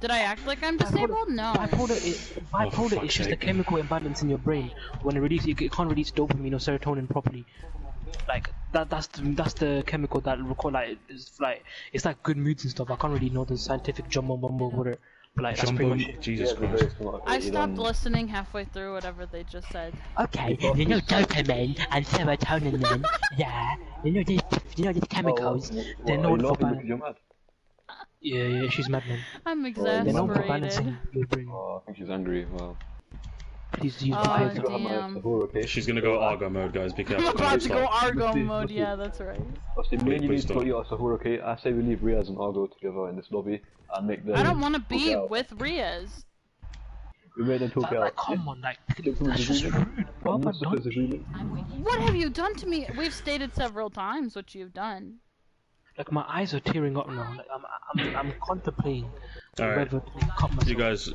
Did I act like I'm disabled? No. Bipolar is just a chemical imbalance in your brain. When it can't release dopamine or serotonin properly. Like that's the chemical that record it's like good moods and stuff. I can't really know the scientific jumbo mumbo word, but like that's pretty much it. Jesus Christ. I stopped listening halfway through whatever they just said. Okay, you know dopamine and serotonin then. Yeah, you know these chemicals. They're not for balance. Yeah, she's mad, man. I'm They're not for exasperated. balancing your brain. Oh, I think she's angry. Wow. Please use Damn. She's gonna go Argo mode, guys. Be careful. I'm about to go Argo Musti, mode, Musti. yeah, that's right. Austin, me and you Please need to don't. put you at Sahur, okay? I say we leave Riaz and Argo together in this lobby and make them. I don't want to talk be out. with Riaz. We made them talk out. Like, come on, like, Get some that's just agreement. rude. What have I done? Agreement. What have you done to me? We've stated several times what you've done. Like, my eyes are tearing up now. Like, I'm contemplating Alright. whether to cut myself. You guys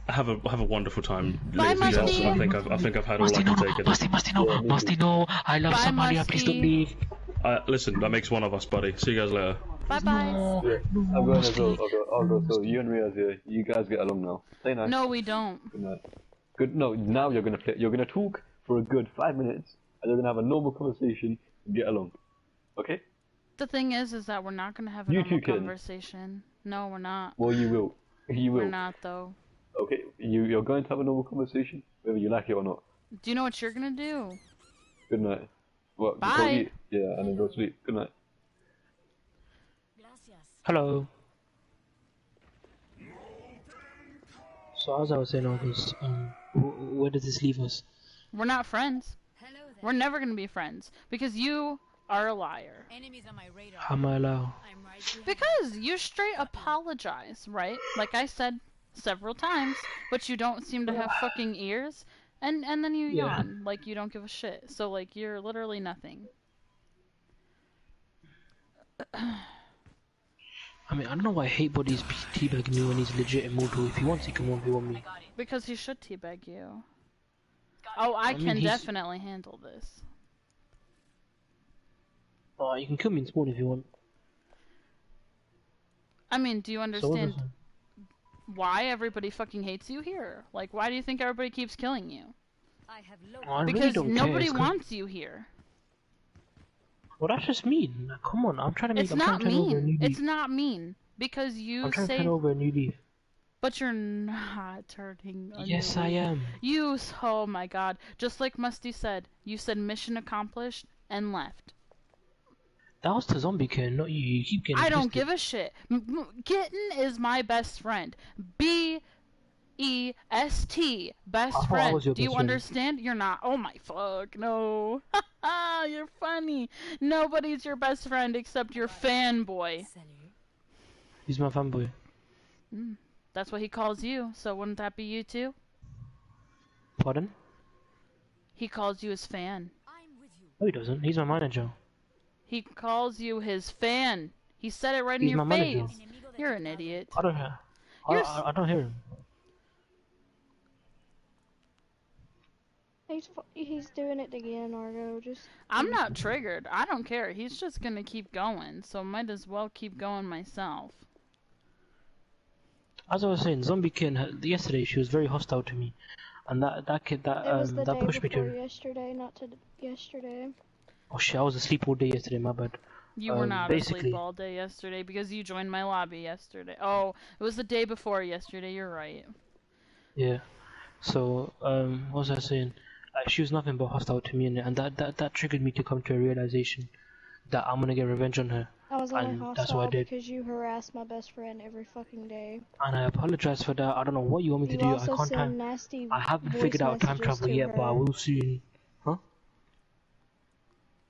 have a wonderful time. Bye, Ladies and gents, Musty. I think I've had all I Musty, can no, take it. Musty, no. I love Bye, Somalia. Please don't Musty. leave. Listen, that makes one of us, buddy. See you guys later. Bye bye. No, Yeah. no, I'm going as Musty. well. Argo, so you and Riaz here, you guys get along now. Stay nice. No, we don't. Good night. Good. No, now you're gonna play. You're gonna talk for a good 5 minutes, and you're gonna have a normal conversation and get along. Okay? The thing is that we're not gonna have a You normal two can. conversation. No, we're not. Well, you will. You We're will. not though. Okay. You're going to have a normal conversation, whether you like it or not. Do you know what you're gonna do? Good night. What? Bye. Go eat. Yeah, and then go sleep. Good night. Hello. So as I was saying all this, where does this leave us? We're not friends. We're never gonna be friends because you are a liar. Enemies on my radar. How am I allowed? I'm right behind Because you straight apologize, right? Like I said several times, but you don't seem to have fucking ears, and then you Yeah. yawn like you don't give a shit. So like you're literally nothing. I mean, I don't know why Hatebody's teabagging me when he's legit immortal. If he wants, he can 1v1 me. Because he should teabag you. Oh, I mean, can he's- definitely handle this. Oh, you can kill me in spawn if you want. I mean, do you So what understand does why everybody fucking hates you here? Like, why do you think everybody keeps killing you? I have low I really Because don't care, nobody it's 'cause- wants you here. Well, that's just mean. Like, come on, I'm trying to make. It's I'm trying not to turn over a new mean. leaf. It's not mean. Because you I'm trying to say... turn over a new leaf. But you're not turning a Yes, new I leaf. am. Oh my god. Just like Musty said, you said mission accomplished and left. That was the zombie kid, not you. You keep getting. I don't twisted. give a shit. Kitten is my best friend. B-E-S-T. Best I thought I friend. was your Do you best friend. understand? You're not. Oh my fuck, no. You're funny. Nobody's your best friend except your fanboy. He's my fanboy. That's what he calls you, so wouldn't that be you too? Pardon? He calls you his fan. I'm with you. No, he doesn't. He's my manager. He calls you his fan. He said it right in He's your my manager. face. You're an idiot. I don't hear. You're I don't hear him. He's doing it again, Argo. Just I'm not triggered. I don't care. He's just gonna keep going, so might as well keep going myself. As I was saying, zombie kid. Yesterday, she was very hostile to me, and that kid it was the that day pushed me before to. yesterday, not to yesterday. Oh shit! I was asleep all day yesterday. My bad. You were not basically- asleep all day yesterday because you joined my lobby yesterday. Oh, it was the day before yesterday. You're right. Yeah. So what was I saying? She was nothing but hostile to me, and that triggered me to come to a realization that I'm gonna get revenge on her. I was only And that's hostile what I did. because you harass my best friend every fucking day. And I apologize for that. I don't know what you want me to You do. I also can't send time. nasty I haven't voice figured out time messages travel to yet, but I her. will soon.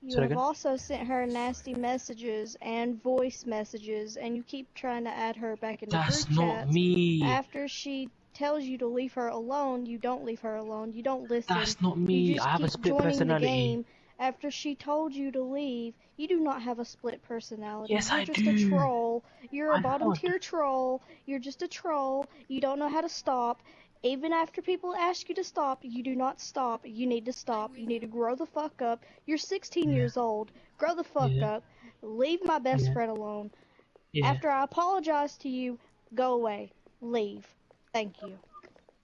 You Say that have again? also sent her nasty messages and voice messages, and you keep trying to add her back into That's group not chats. me. After she tells you to leave her alone, you don't leave her alone. You don't listen. That's not You me. just I have a keep split joining personality. The game. After she told you to leave, you do not have a split personality. Yes, You're I just do. a troll. You're a I bottom know. tier troll. You're just a troll. You don't know how to stop. Even after people ask you to stop, you do not stop. You need to stop. You need to grow the fuck up. You're 16 Yeah. years old. Grow the fuck Yeah. up. Leave my best Yeah. friend alone. Yeah. After I apologize to you, go away. Leave. Thank you.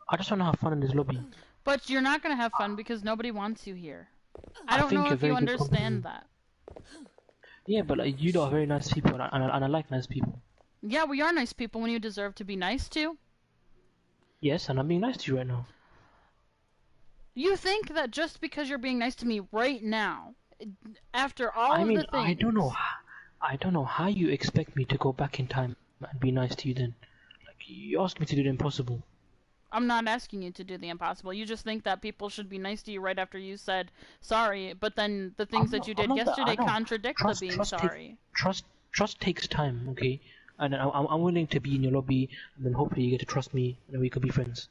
I just want to have fun in this lobby. But you're not gonna have fun because nobody wants you here. I don't think know you're if you very good understand company. that. Yeah, but like, you lot are very nice people, and I like nice people. Yeah, we are nice people when you deserve to be nice to. Yes, and I'm being nice to you right now. You think that just because you're being nice to me right now, after all I of mean, the things... I don't know how you expect me to go back in time and be nice to you then. Like, you asked me to do the impossible. I'm not asking you to do the impossible. You just think that people should be nice to you right after you said sorry, but then the things that you did yesterday contradict the being sorry. Trust takes time, okay? And I'm willing to be in your lobby, and then hopefully you get to trust me, and then we can be friends.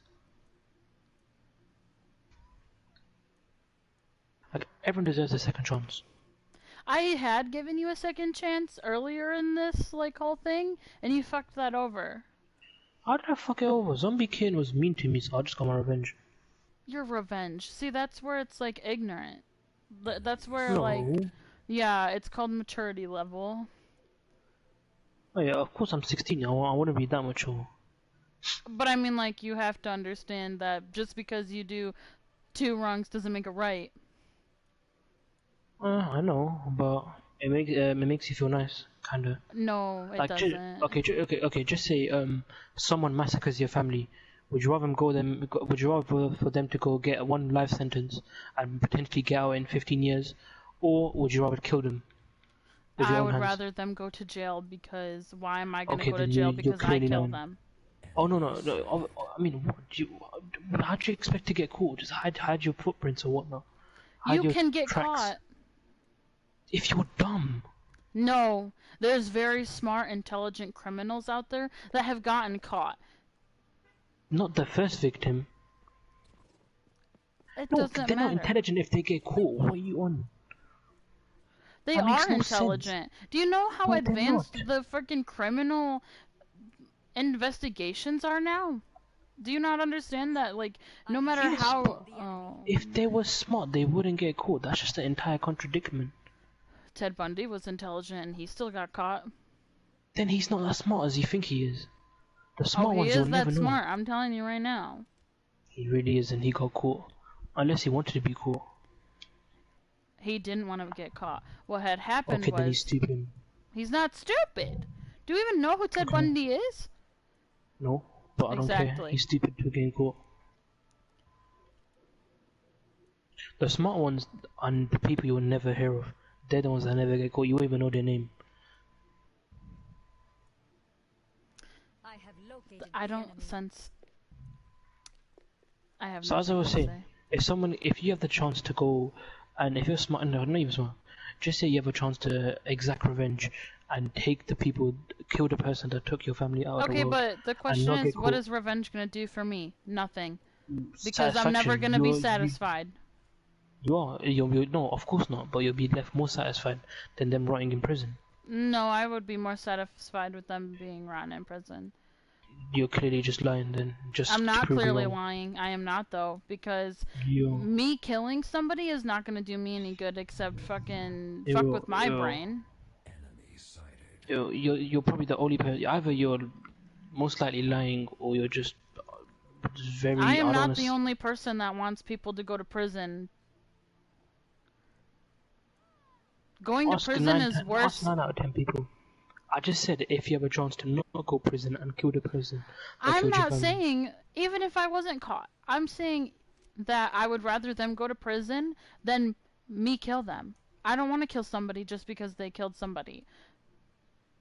Like, everyone deserves a second chance. I had given you a second chance earlier in this, like, whole thing, and you fucked that over. How did I fuck it over? Zombie Kid was mean to me, so I just got my revenge. Your revenge. See, that's where it's, like, ignorant. That's where, No. like... Yeah, it's called maturity level. Oh yeah, of course I'm 16, I wouldn't be that mature. But I mean, like, you have to understand that just because you do 2 wrongs doesn't make it right. I know, but it makes you feel nice, kinda. No, it Like, doesn't. okay, just say someone massacres your family. Would you rather would you rather for them to go get one life sentence and potentially get out in 15 years, or would you rather kill them? I would rather them go to jail because why am I going to Okay, go to then jail you're because I clearly killed lying. them? Oh no. I mean, how do you expect to get caught? Just hide your footprints or whatnot. Hide You your can get tracks. caught. If you're dumb. No, there's very smart, intelligent criminals out there that have gotten caught. Not the first victim. It No, doesn't they're not matter. intelligent if they get caught. What are you on? They That makes are no intelligent. Do you know how No, they're advanced not. the freaking criminal investigations are now? Do you not understand that? Like, no matter Yes, how... If they were smart, they wouldn't get caught. That's just the entire contradiction. Ted Bundy was intelligent and he still got caught. Then he's not as smart as you think he is. The smart He ones is you'll that never smart, know. I'm telling you right now. He really is, and he got caught. Unless he wanted to be caught. He didn't want to get caught. What had happened Okay, was... then he's stupid. He's not stupid! Do you even know who Ted Bundy is? No, but I don't care. Exactly. He's stupid to getting caught. The smart ones and the people you will never hear of. They're the ones that never get caught. You won't even know their name. I have located I the don't enemy. sense... I have So as I nothing was to saying, say. if you have the chance to go, and if you're smart, no, not even smart, just say you have a chance to exact revenge and take the people, kill the person that took your family out of the Okay, world. but the question not is, get what caught. is revenge gonna do for me? Nothing. Because I'm never gonna be satisfied. No, of course not, but you'll be left more satisfied than them rotting in prison. No, I would be more satisfied with them being rotten in prison. You're clearly just lying then. Just I'm not to prove clearly wrong. lying. I am not, though, because You- me killing somebody is not gonna do me any good except fucking fuck with my brain. You're probably the only person. Either you're most likely lying, or you're just very. I am don't not wanna the only person that wants people to go to prison. Going to ask prison nine- is ask worse. 9 out of 10 people. I just said if you have a chance to not go to prison and kill the person. that I'm killed your not family. saying, even if I wasn't caught, I'm saying that I would rather them go to prison than me kill them. I don't want to kill somebody just because they killed somebody.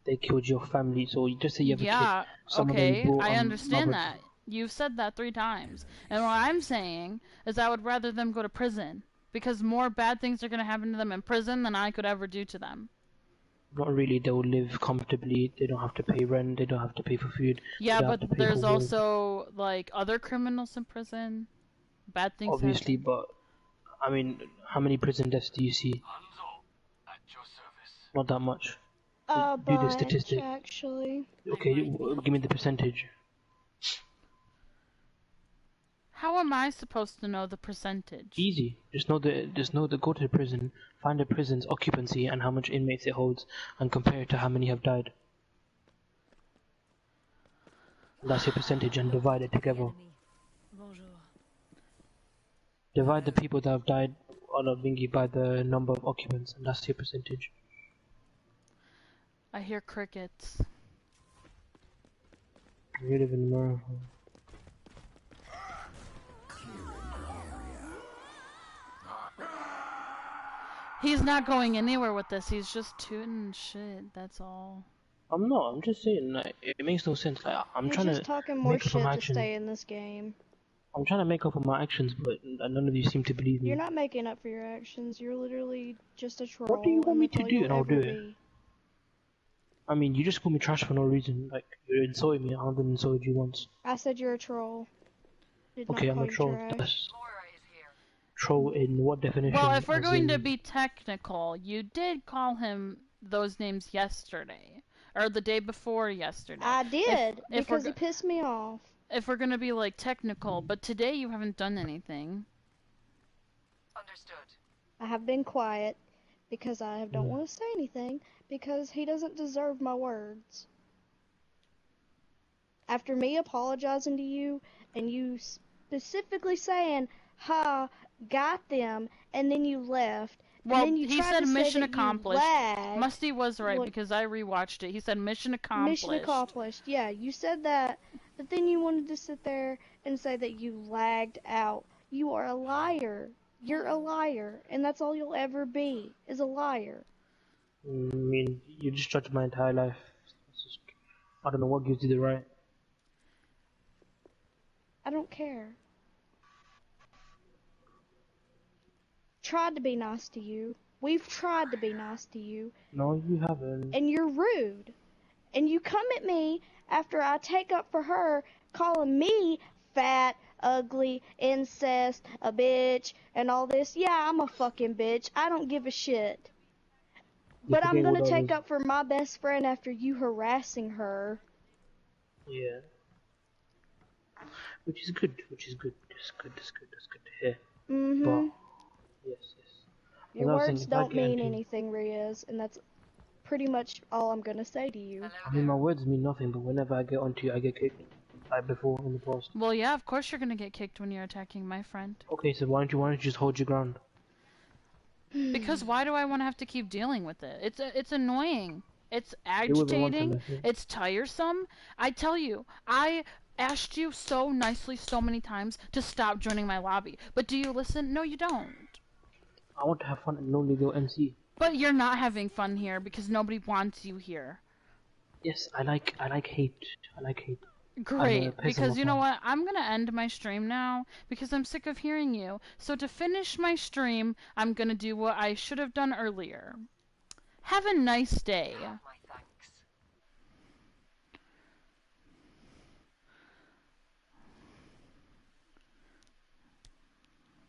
They killed your family, so you just say you have Yeah, a kid. Someone that okay, you brought I on understand Robert- that. You've said that 3 times. And what I'm saying is I would rather them go to prison. Because more bad things are going to happen to them in prison than I could ever do to them. Not really, they'll live comfortably, they don't have to pay rent, they don't have to pay for food. Yeah, they don't but have to pay there's for work. also, like, other criminals in prison. Bad things Obviously, happen. but I mean, how many prison deaths do you see? Not that much. A Do the bunch, statistic. actually. Okay, give me the percentage. How am I supposed to know the percentage? Easy. Just know the go to the prison, find the prison's occupancy and how much inmates it holds, and compare it to how many have died. That's your percentage, and divide it together. Divide the people that have died on a bingy by the number of occupants, and that's your percentage. I hear crickets. You live in America. He's not going anywhere with this. He's just tooting shit. That's all. I'm not. I'm just saying. Like, it makes no sense. Like, I'm You're trying just to talking more make up shit my to actions. stay in this game. I'm trying to make up for my actions, but none of you seem to believe me. You're not making up for your actions. You're literally just a troll. What do you want and me that's to all do, you'll and I'll ever do it? be. I mean, you just call me trash for no reason. Like, you insulted me. I haven't insulted you once. I said you're a troll. Did Okay, not I'm call a you troll. trash. That's troll in what definition? Well, if we're As going to in- be technical, you did call him those names yesterday. Or the day before yesterday. I did, if because we're he pissed me off. If we're gonna be like technical, but today you haven't done anything. Understood. I have been quiet because I don't want to say anything because he doesn't deserve my words. After me apologizing to you and you specifically saying, "Ha, got them," and then you left. Well, and then you he tried said to say mission that accomplished. You lagged. Musty was right Well, because I rewatched it. He said mission accomplished. Mission accomplished. Yeah, you said that, but then you wanted to sit there and say that you lagged out. You are a liar. You're a liar, and that's all you'll ever be, is a liar. I mean, you just judged my entire life. It's just, I don't know what gives you the right. I don't care. Tried to be nice to you. We've tried to be nice to you. No, you haven't. And you're rude. And you come at me after I take up for her, calling me fat, ugly, incest, a bitch, and all this. Yeah, I'm a fucking bitch. I don't give a shit. But I'm gonna take up for my best friend after you harassing her. Yeah. Which is good. That's good to hear. Mm-hmm. But, yes. Your words don't mean anything, Riaz, and that's pretty much all I'm gonna say to you. I mean, my words mean nothing, but whenever I get onto you, I get kicked. Like before in the past. Well, yeah, of course you're gonna get kicked when you're attacking my friend. Okay, so why don't you just hold your ground? Because why do I want to have to keep dealing with it? It's annoying. It's agitating. It's tiresome. I tell you, I asked you so nicely so many times to stop joining my lobby. But do you listen? No, you don't. I want to have fun and only go MC. But you're not having fun here because nobody wants you here. Yes, I like hate. I like hate. Great, because you know what? I'm gonna end my stream now because I'm sick of hearing you. So to finish my stream, I'm gonna do what I should have done earlier. Have a nice day.